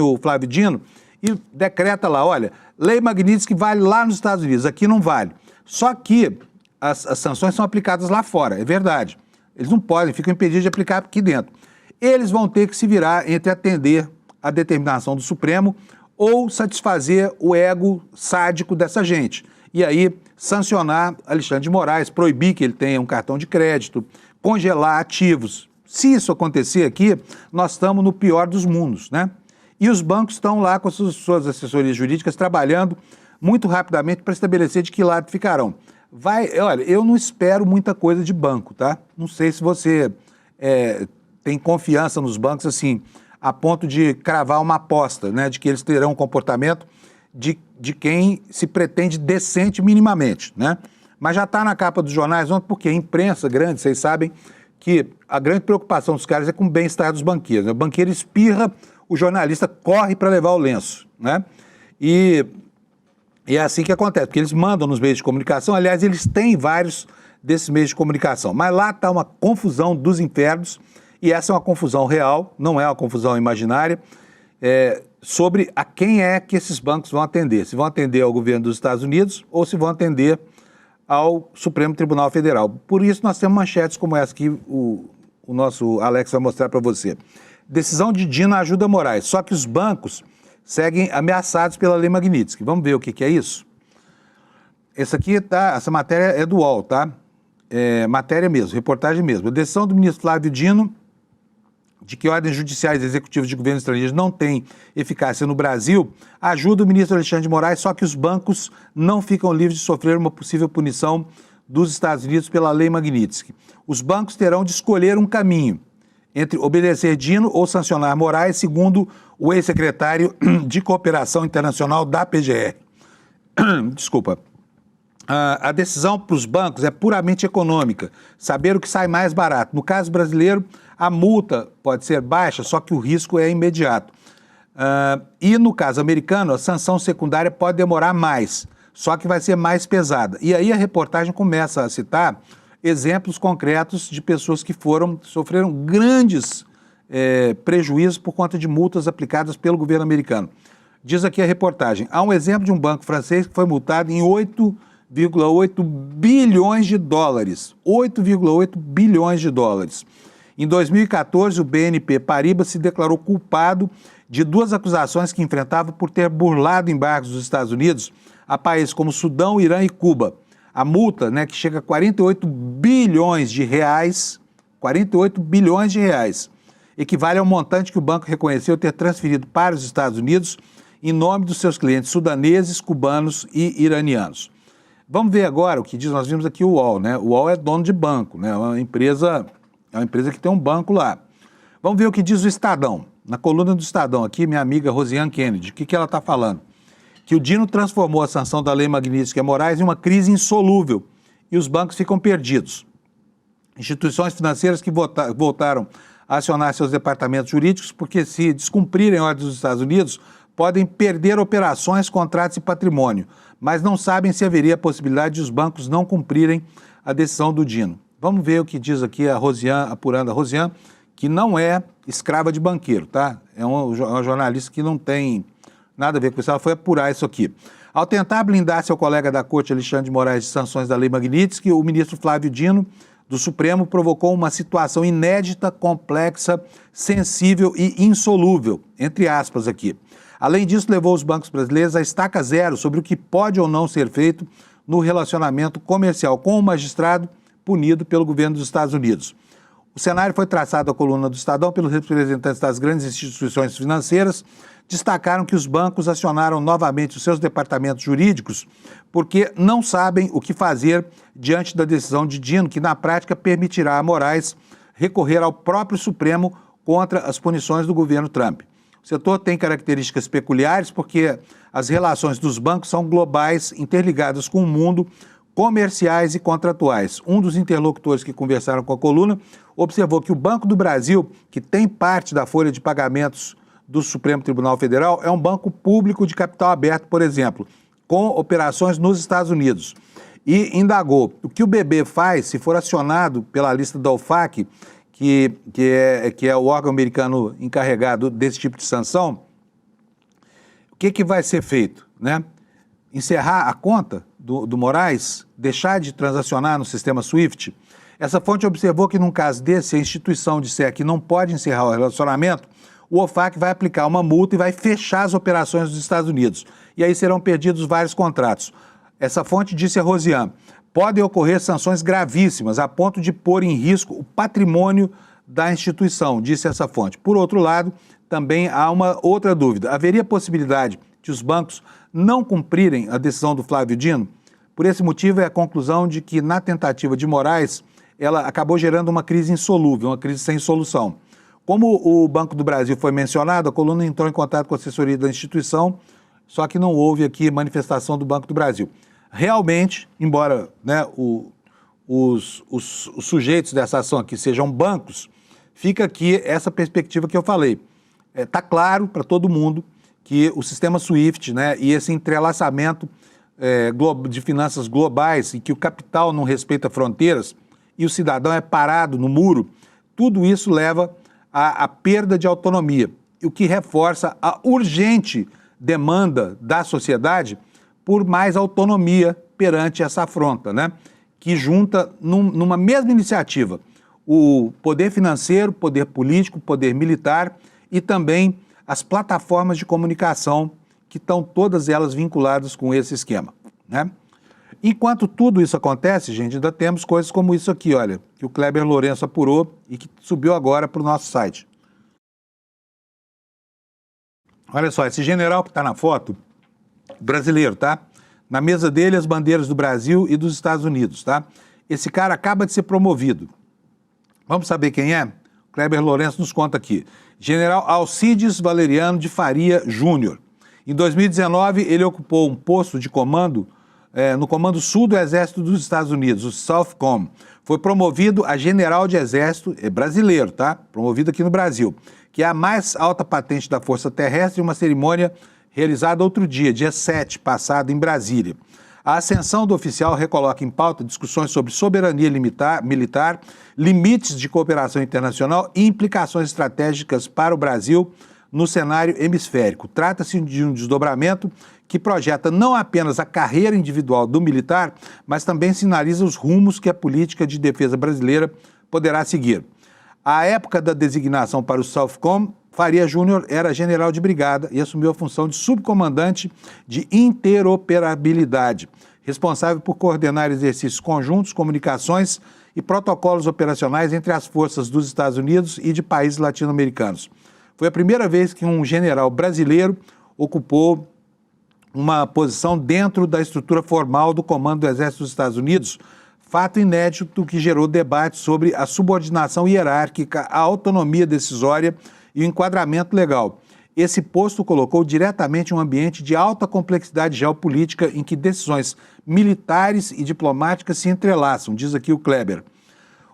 o Flávio Dino e decreta lá, olha, lei Magnitsky vale lá nos Estados Unidos, aqui não vale. Só que as sanções são aplicadas lá fora, é verdade. Eles não podem, ficam impedidos de aplicar aqui dentro. Eles vão ter que se virar entre atender a determinação do Supremo ou satisfazer o ego sádico dessa gente. E aí, sancionar Alexandre de Moraes, proibir que ele tenha um cartão de crédito, congelar ativos. Se isso acontecer aqui, nós estamos no pior dos mundos, né? E os bancos estão lá com as suas assessorias jurídicas trabalhando muito rapidamente para estabelecer de que lado ficarão. Olha, eu não espero muita coisa de banco, tá? Não sei se você tem confiança nos bancos, assim, a ponto de cravar uma aposta, né, de que eles terão um comportamento de quem se pretende decente minimamente, né? Mas já está na capa dos jornais ontem, porque a imprensa grande, vocês sabem que a grande preocupação dos caras é com o bem-estar dos banqueiros, né? O banqueiro espirra, o jornalista corre para levar o lenço, né? E é assim que acontece, porque eles mandam nos meios de comunicação, aliás, eles têm vários desses meios de comunicação, mas lá está uma confusão dos infernos, e essa é uma confusão real, não é uma confusão imaginária, sobre a quem é que esses bancos vão atender. Se vão atender ao governo dos Estados Unidos ou se vão atender ao Supremo Tribunal Federal. Por isso nós temos manchetes como essa que o nosso Alex vai mostrar para você. Decisão de Dino ajuda Moraes, só que os bancos seguem ameaçados pela lei Magnitsky. Vamos ver o que é isso? Essa matéria é do UOL, tá? Matéria mesmo, reportagem mesmo. A decisão do ministro Flávio Dino de que ordens judiciais e executivas de governos estrangeiros não têm eficácia no Brasil, ajuda o ministro Alexandre de Moraes, só que os bancos não ficam livres de sofrer uma possível punição dos Estados Unidos pela lei Magnitsky. Os bancos terão de escolher um caminho entre obedecer Dino ou sancionar Moraes, segundo o ex-secretário de Cooperação Internacional da PGR. Desculpa. A decisão para os bancos é puramente econômica, saber o que sai mais barato. No caso brasileiro, a multa pode ser baixa, só que o risco é imediato. E no caso americano, a sanção secundária pode demorar mais, só que vai ser mais pesada. E aí a reportagem começa a citar exemplos concretos de pessoas que sofreram grandes prejuízos por conta de multas aplicadas pelo governo americano. Diz aqui a reportagem, há um exemplo de um banco francês que foi multado em 8,8 bilhões de dólares. 8,8 bilhões de dólares. Em 2014, o BNP Paribas se declarou culpado de duas acusações que enfrentava por ter burlado embargos dos Estados Unidos a países como Sudão, Irã e Cuba. A multa, né, que chega a 48 bilhões de reais, 48 bilhões de reais, equivale ao montante que o banco reconheceu ter transferido para os Estados Unidos em nome dos seus clientes sudaneses, cubanos e iranianos. Vamos ver agora o que diz, nós vimos aqui o UOL, né? O UOL é dono de banco, né? É uma empresa que tem um banco lá. Vamos ver o que diz o Estadão. Na coluna do Estadão aqui, minha amiga Rosiane Kennedy, o que ela está falando? Que o Dino transformou a sanção da lei Magnitsky a Moraes em uma crise insolúvel e os bancos ficam perdidos. Instituições financeiras que voltaram a acionar seus departamentos jurídicos porque, se descumprirem ordens dos Estados Unidos, podem perder operações, contratos e patrimônio, mas não sabem se haveria a possibilidade de os bancos não cumprirem a decisão do Dino. Vamos ver o que diz aqui a Rosiane, apurando a Rosiane, que não é escrava de banqueiro, tá? É uma jornalista que não tem nada a ver com isso, ela foi apurar isso aqui. Ao tentar blindar seu colega da corte, Alexandre de Moraes, de sanções da lei Magnitsky, o ministro Flávio Dino, do Supremo, provocou uma situação inédita, complexa, sensível e insolúvel, entre aspas aqui. Além disso, levou os bancos brasileiros à estaca zero sobre o que pode ou não ser feito no relacionamento comercial com o magistrado punido pelo governo dos Estados Unidos. O cenário foi traçado à coluna do Estadão pelos representantes das grandes instituições financeiras, destacaram que os bancos acionaram novamente os seus departamentos jurídicos porque não sabem o que fazer diante da decisão de Dino, que na prática permitirá a Moraes recorrer ao próprio Supremo contra as punições do governo Trump. O setor tem características peculiares porque as relações dos bancos são globais, interligadas com o mundo, comerciais e contratuais. Um dos interlocutores que conversaram com a coluna observou que o Banco do Brasil, que tem parte da folha de pagamentos do Supremo Tribunal Federal, é um banco público de capital aberto, por exemplo, com operações nos Estados Unidos. E indagou o que o BB faz se for acionado pela lista da OFAC, que é o órgão americano encarregado desse tipo de sanção. O que vai ser feito, né? Encerrar a conta do Moraes, deixar de transacionar no sistema SWIFT? Essa fonte observou que, num caso desse, a instituição disser que não pode encerrar o relacionamento, o OFAC vai aplicar uma multa e vai fechar as operações dos Estados Unidos. E aí serão perdidos vários contratos. Essa fonte disse a Rosiane: podem ocorrer sanções gravíssimas, a ponto de pôr em risco o patrimônio da instituição, disse essa fonte. Por outro lado, também há uma outra dúvida. Haveria possibilidade de os bancos não cumprirem a decisão do Flávio Dino? Por esse motivo, é a conclusão de que, na tentativa de Moraes, ela acabou gerando uma crise insolúvel, uma crise sem solução. Como o Banco do Brasil foi mencionado, a coluna entrou em contato com a assessoria da instituição, só que não houve aqui manifestação do Banco do Brasil. Realmente, embora, né, os sujeitos dessa ação aqui sejam bancos, fica aqui essa perspectiva que eu falei. Está claro para todo mundo que o sistema SWIFT, né, e esse entrelaçamento de finanças globais e que o capital não respeita fronteiras e o cidadão é parado no muro, tudo isso leva à perda de autonomia, o que reforça a urgente demanda da sociedade por mais autonomia perante essa afronta, né? Que junta numa mesma iniciativa o poder financeiro, poder político, poder militar e também as plataformas de comunicação que estão todas elas vinculadas com esse esquema, né? Enquanto tudo isso acontece, gente, ainda temos coisas como isso aqui, olha, que o Kleber Lourenço apurou e que subiu agora para o nosso site. Olha só, esse general que está na foto, brasileiro, tá? Na mesa dele as bandeiras do Brasil e dos Estados Unidos, tá? Esse cara acaba de ser promovido. Vamos saber quem é? O Kleber Lourenço nos conta aqui. General Alcides Valeriano de Faria Júnior. Em 2019, ele ocupou um posto de comando no Comando Sul do Exército dos Estados Unidos, o SOUTHCOM. Foi promovido a general de exército, brasileiro, tá? Promovido aqui no Brasil, que é a mais alta patente da Força Terrestre, em uma cerimônia realizada outro dia 7 passado, em Brasília. A ascensão do oficial recoloca em pauta discussões sobre soberania militar, limites de cooperação internacional e implicações estratégicas para o Brasil no cenário hemisférico. Trata-se de um desdobramento que projeta não apenas a carreira individual do militar, mas também sinaliza os rumos que a política de defesa brasileira poderá seguir. À época da designação para o SOUTHCOM, Faria Júnior era general de brigada e assumiu a função de subcomandante de interoperabilidade, responsável por coordenar exercícios conjuntos, comunicações e protocolos operacionais entre as forças dos Estados Unidos e de países latino-americanos. Foi a primeira vez que um general brasileiro ocupou uma posição dentro da estrutura formal do Comando do Exército dos Estados Unidos, fato inédito que gerou debate sobre a subordinação hierárquica, a autonomia decisória e o enquadramento legal. Esse posto colocou diretamente um ambiente de alta complexidade geopolítica em que decisões militares e diplomáticas se entrelaçam, diz aqui o Kleber.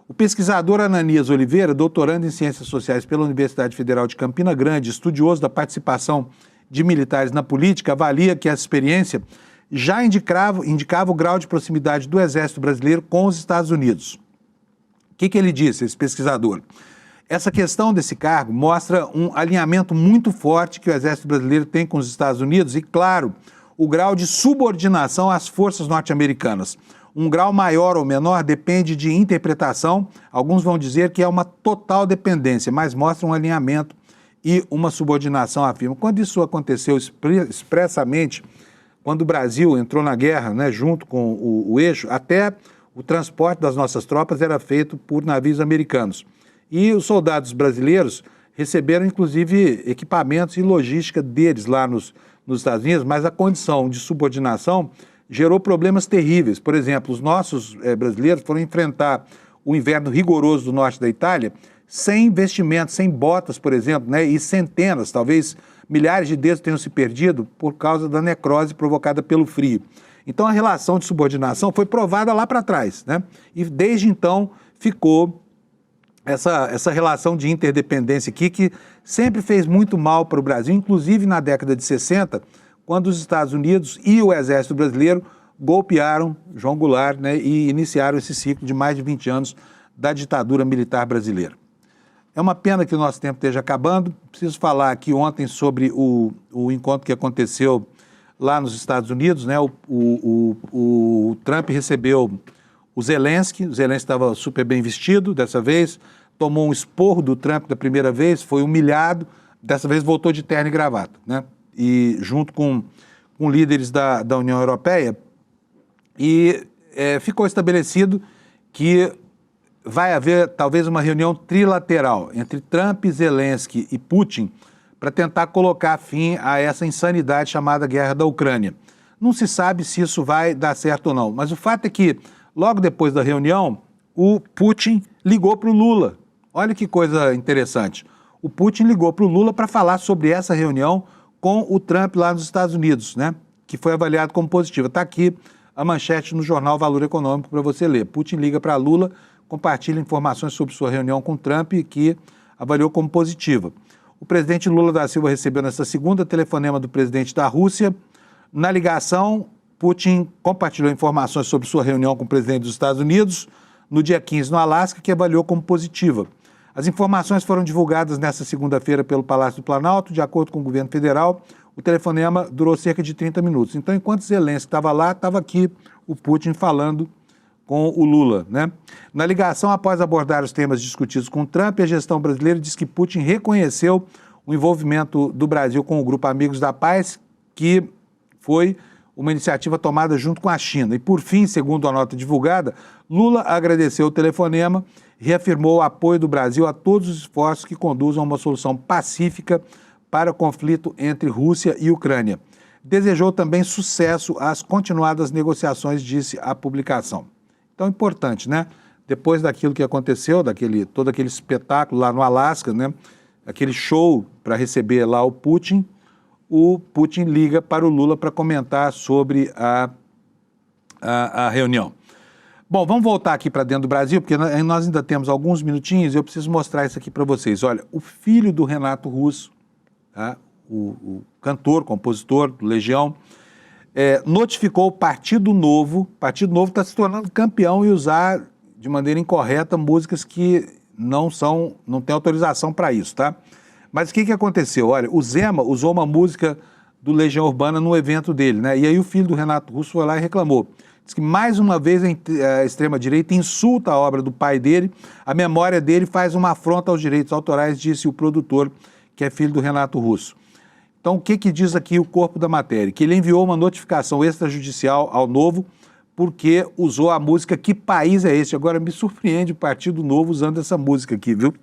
O pesquisador Ananias Oliveira, doutorando em Ciências Sociais pela Universidade Federal de Campina Grande, estudioso da participação de militares na política, avalia que essa experiência já indicava o grau de proximidade do Exército Brasileiro com os Estados Unidos. O que ele disse, esse pesquisador? Essa questão desse cargo mostra um alinhamento muito forte que o Exército Brasileiro tem com os Estados Unidos e, claro, o grau de subordinação às forças norte-americanas. Um grau maior ou menor depende de interpretação. Alguns vão dizer que é uma total dependência, mas mostra um alinhamento e uma subordinação à firma. Quando isso aconteceu expressamente, quando o Brasil entrou na guerra, né, junto com o eixo, até o transporte das nossas tropas era feito por navios americanos. E os soldados brasileiros receberam, inclusive, equipamentos e logística deles lá nos Estados Unidos, mas a condição de subordinação gerou problemas terríveis. Por exemplo, os nossos brasileiros foram enfrentar o inverno rigoroso do norte da Itália sem investimentos, sem botas, por exemplo, né? E centenas, talvez milhares de dedos tenham se perdido por causa da necrose provocada pelo frio. Então a relação de subordinação foi provada lá para trás, né? E desde então ficou essa relação de interdependência aqui que sempre fez muito mal para o Brasil, inclusive na década de 60, quando os Estados Unidos e o Exército Brasileiro golpearam João Goulart, né, e iniciaram esse ciclo de mais de 20 anos da ditadura militar brasileira. É uma pena que o nosso tempo esteja acabando. Preciso falar aqui ontem sobre o encontro que aconteceu lá nos Estados Unidos, né? O Trump recebeu o Zelensky estava super bem vestido dessa vez, tomou um esporro do Trump da primeira vez, foi humilhado, dessa vez voltou de terno e gravata, né? E junto com líderes da União Europeia, e ficou estabelecido que vai haver talvez uma reunião trilateral entre Trump, Zelensky e Putin para tentar colocar fim a essa insanidade chamada Guerra da Ucrânia. Não se sabe se isso vai dar certo ou não, mas o fato é que, logo depois da reunião, o Putin ligou para o Lula. Olha que coisa interessante. O Putin ligou para o Lula para falar sobre essa reunião com o Trump lá nos Estados Unidos, né? Que foi avaliado como positiva. Está aqui a manchete no jornal Valor Econômico para você ler. Putin liga para Lula, compartilha informações sobre sua reunião com Trump, que avaliou como positiva. O presidente Lula da Silva recebeu nesta segunda telefonema do presidente da Rússia. Na ligação, Putin compartilhou informações sobre sua reunião com o presidente dos Estados Unidos no dia 15 no Alasca, que avaliou como positiva. As informações foram divulgadas nesta segunda-feira pelo Palácio do Planalto. De acordo com o governo federal, o telefonema durou cerca de 30 minutos. Então, enquanto Zelensky estava lá, estava aqui o Putin falando com o Lula, né? Na ligação, após abordar os temas discutidos com Trump, a gestão brasileira diz que Putin reconheceu o envolvimento do Brasil com o Grupo Amigos da Paz, que foi uma iniciativa tomada junto com a China. E, por fim, segundo a nota divulgada, Lula agradeceu o telefonema e reafirmou o apoio do Brasil a todos os esforços que conduzam a uma solução pacífica para o conflito entre Rússia e Ucrânia. Desejou também sucesso às continuadas negociações, disse a publicação. Então, importante, né? Depois daquilo que aconteceu, todo aquele espetáculo lá no Alasca, né? Aquele show para receber lá o Putin liga para o Lula para comentar sobre a reunião. Bom, vamos voltar aqui para dentro do Brasil, porque nós ainda temos alguns minutinhos e eu preciso mostrar isso aqui para vocês. Olha, o filho do Renato Russo, tá? O cantor, compositor do Legião, notificou o Partido Novo está se tornando campeão em usar de maneira incorreta músicas que não têm autorização para isso, tá? Mas o que aconteceu? Olha, o Zema usou uma música do Legião Urbana no evento dele, né? E aí o filho do Renato Russo foi lá e reclamou. Diz que mais uma vez a extrema-direita insulta a obra do pai dele, a memória dele faz uma afronta aos direitos autorais, disse o produtor, que é filho do Renato Russo. Então, o que diz aqui o corpo da matéria? Que ele enviou uma notificação extrajudicial ao Novo porque usou a música Que País é Este? Agora me surpreende o Partido Novo usando essa música aqui, viu?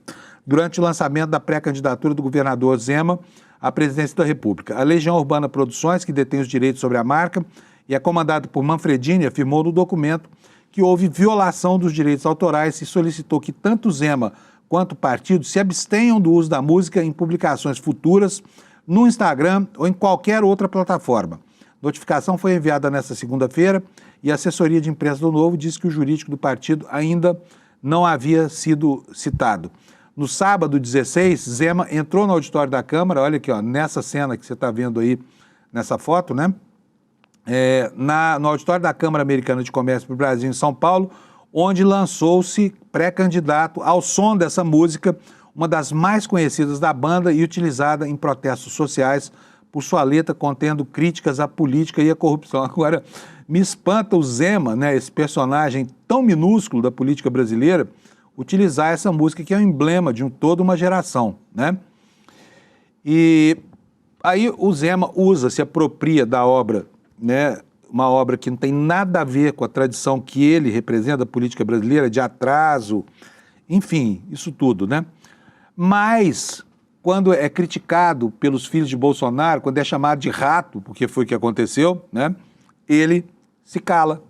Durante o lançamento da pré-candidatura do governador Zema à presidência da República. A Legião Urbana Produções, que detém os direitos sobre a marca e é comandada por Manfredini, afirmou no documento que houve violação dos direitos autorais e solicitou que tanto Zema quanto o partido se abstenham do uso da música em publicações futuras no Instagram ou em qualquer outra plataforma. Notificação foi enviada nesta segunda-feira e a assessoria de imprensa do Novo disse que o jurídico do partido ainda não havia sido citado. No sábado 16, Zema entrou no auditório da Câmara, olha aqui, ó, nessa cena que você está vendo aí, nessa foto, né? No auditório da Câmara Americana de Comércio para o Brasil, em São Paulo, onde lançou-se pré-candidato ao som dessa música, uma das mais conhecidas da banda e utilizada em protestos sociais por sua letra contendo críticas à política e à corrupção. Agora, me espanta o Zema, né, esse personagem tão minúsculo da política brasileira, utilizar essa música que é um emblema de toda uma geração, né? E aí o Zema se apropria da obra, né? Uma obra que não tem nada a ver com a tradição que ele representa da política brasileira, de atraso enfim, isso tudo, né? Mas, quando é criticado pelos filhos de Bolsonaro, quando é chamado de rato, porque foi o que aconteceu, né? Ele se cala,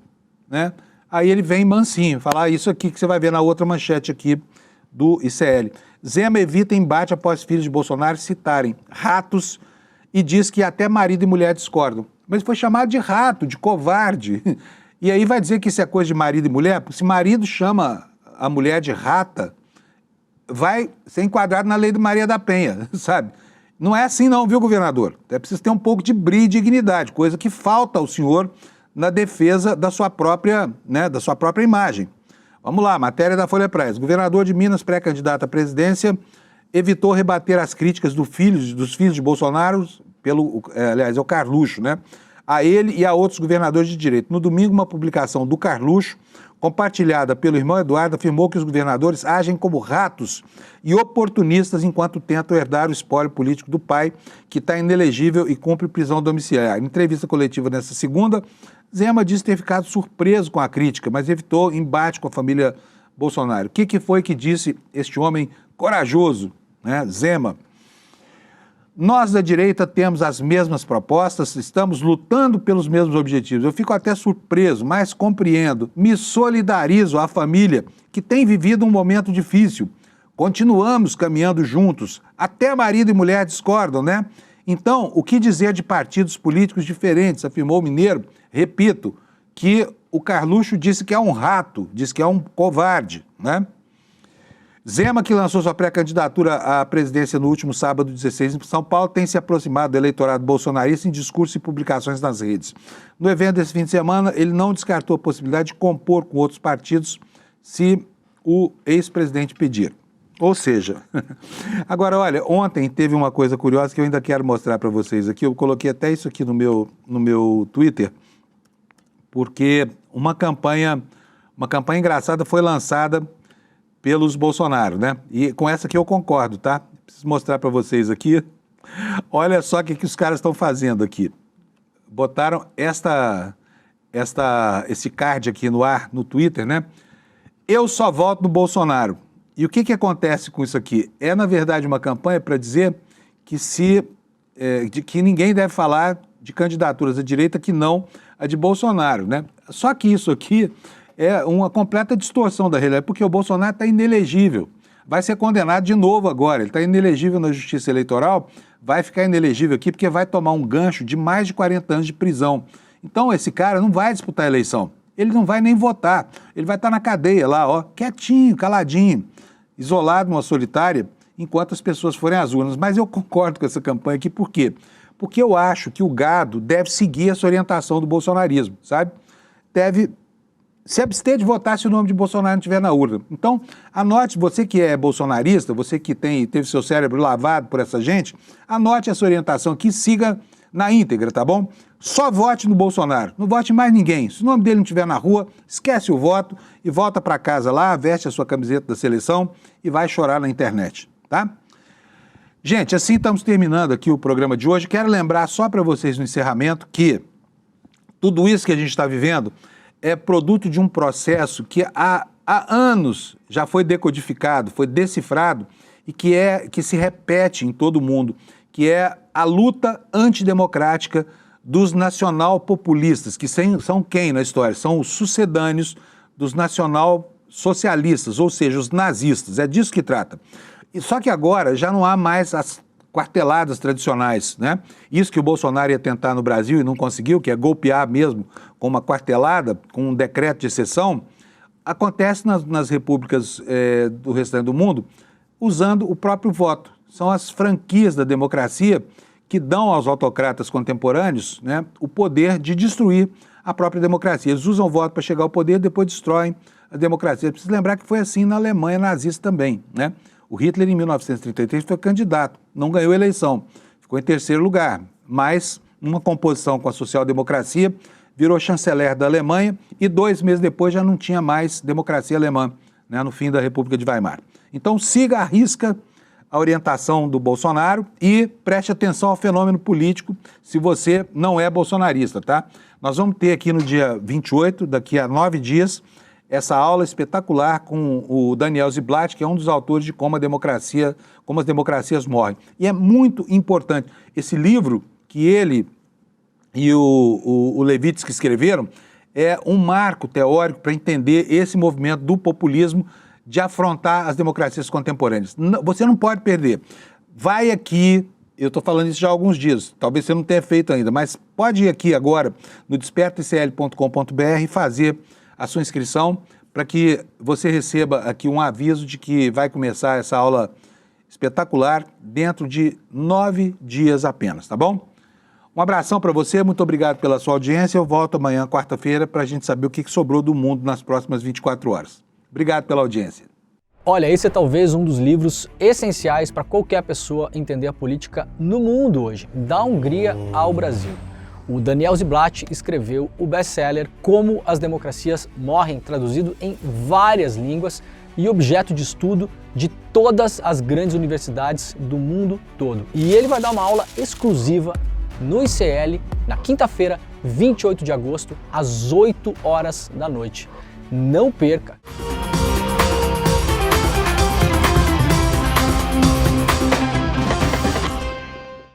né? Aí ele vem mansinho, falar isso aqui que você vai ver na outra manchete aqui do ICL. Zema evita embate após filhos de Bolsonaro citarem ratos e diz que até marido e mulher discordam. Mas foi chamado de rato, de covarde. E aí vai dizer que isso é coisa de marido e mulher? Se marido chama a mulher de rata, vai ser enquadrado na lei de Maria da Penha, sabe? Não é assim não, viu, governador? É preciso ter um pouco de brilho e dignidade, coisa que falta ao senhor na defesa da sua própria, né, da sua própria imagem. Vamos lá, matéria da Folha Press. Governador de Minas, pré-candidato à presidência, evitou rebater as críticas dos filhos de Bolsonaro, aliás, é o Carluxo, né? A ele e a outros governadores de direito. No domingo, uma publicação do Carluxo, compartilhada pelo irmão Eduardo, afirmou que os governadores agem como ratos e oportunistas enquanto tentam herdar o espólio político do pai, que está inelegível e cumpre prisão domiciliar. Em entrevista coletiva nesta segunda, Zema disse ter ficado surpreso com a crítica, mas evitou embate com a família Bolsonaro. O que foi que disse este homem corajoso, né, Zema? Nós da direita temos as mesmas propostas, estamos lutando pelos mesmos objetivos. Eu fico até surpreso, mas compreendo, me solidarizo à família que tem vivido um momento difícil. Continuamos caminhando juntos, até marido e mulher discordam, né? Então, o que dizer de partidos políticos diferentes, afirmou o mineiro, repito, que o Carluxo disse que é um rato, disse que é um covarde, né? Zema, que lançou sua pré-candidatura à presidência no último sábado, 16, em São Paulo, tem se aproximado do eleitorado bolsonarista em discursos e publicações nas redes. No evento desse fim de semana, ele não descartou a possibilidade de compor com outros partidos se o ex-presidente pedir. Ou seja, agora, olha, ontem teve uma coisa curiosa que eu ainda quero mostrar para vocês aqui. Eu coloquei até isso aqui no meu Twitter, porque uma campanha engraçada foi lançada pelos Bolsonaro, né? E com essa aqui eu concordo, tá? Preciso mostrar para vocês aqui. Olha só o que os caras estão fazendo aqui. Botaram esse card aqui no ar, no Twitter, né? Eu só voto no Bolsonaro. E o que acontece com isso aqui? É, na verdade, uma campanha para dizer que que ninguém deve falar de candidaturas à direita que não a de Bolsonaro, né? Só que isso aqui é uma completa distorção da realidade, porque o Bolsonaro está inelegível. Vai ser condenado de novo agora. Ele está inelegível na Justiça Eleitoral, vai ficar inelegível aqui porque vai tomar um gancho de mais de 40 anos de prisão. Então, esse cara não vai disputar a eleição. Ele não vai nem votar. Ele vai estar na cadeia lá, ó, quietinho, caladinho, isolado numa solitária, enquanto as pessoas forem às urnas. Mas eu concordo com essa campanha aqui, por quê? Porque eu acho que o gado deve seguir essa orientação do bolsonarismo, sabe? Deve se abster de votar se o nome de Bolsonaro não estiver na urna. Então, anote, você que é bolsonarista, você que teve seu cérebro lavado por essa gente, anote essa orientação aqui, siga na íntegra, tá bom? Só vote no Bolsonaro, não vote em mais ninguém. Se o nome dele não estiver na rua, esquece o voto e volta para casa lá, veste a sua camiseta da seleção e vai chorar na internet, tá? Gente, assim estamos terminando aqui o programa de hoje. Quero lembrar só para vocês no encerramento que tudo isso que a gente está vivendo é produto de um processo que há anos já foi decodificado, foi decifrado e que se repete em todo o mundo, que é a luta antidemocrática dos nacional-populistas, que são quem na história? São os sucedâneos dos nacional-socialistas, ou seja, os nazistas. É disso que trata. Só que agora já não há mais as quarteladas tradicionais, né? Isso que o Bolsonaro ia tentar no Brasil e não conseguiu, que é golpear mesmo com uma quartelada, com um decreto de exceção, acontece nas repúblicas do restante do mundo usando o próprio voto. São as franquias da democracia que dão aos autocratas contemporâneos, né, o poder de destruir a própria democracia. Eles usam o voto para chegar ao poder e depois destroem a democracia. Preciso lembrar que foi assim na Alemanha nazista também, né? O Hitler, em 1933, foi candidato, não ganhou a eleição, ficou em terceiro lugar, mas numa composição com a social-democracia, virou chanceler da Alemanha e 2 meses depois já não tinha mais democracia alemã, né, no fim da República de Weimar. Então siga à risca a orientação do Bolsonaro e preste atenção ao fenômeno político se você não é bolsonarista, tá? Nós vamos ter aqui no dia 28, daqui a 9 dias, essa aula espetacular com o Daniel Ziblatt, que é um dos autores de Como as Democracias Morrem. E é muito importante. Esse livro que ele e o Levitsky escreveram é um marco teórico para entender esse movimento do populismo de afrontar as democracias contemporâneas. Você não pode perder. Vai aqui, eu estou falando isso já há alguns dias, talvez você não tenha feito ainda, mas pode ir aqui agora no despertaicl.com.br e fazer a sua inscrição para que você receba aqui um aviso de que vai começar essa aula espetacular dentro de 9 dias apenas, tá bom? Um abração para você, muito obrigado pela sua audiência. Eu volto amanhã, quarta-feira, para a gente saber o que sobrou do mundo nas próximas 24 horas. Obrigado pela audiência. Olha, esse é talvez um dos livros essenciais para qualquer pessoa entender a política no mundo hoje, da Hungria ao Brasil. O Daniel Ziblatt escreveu o best-seller Como as Democracias Morrem, traduzido em várias línguas e objeto de estudo de todas as grandes universidades do mundo todo. E ele vai dar uma aula exclusiva no ICL na quinta-feira, 28 de agosto, às 8 horas da noite. Não perca!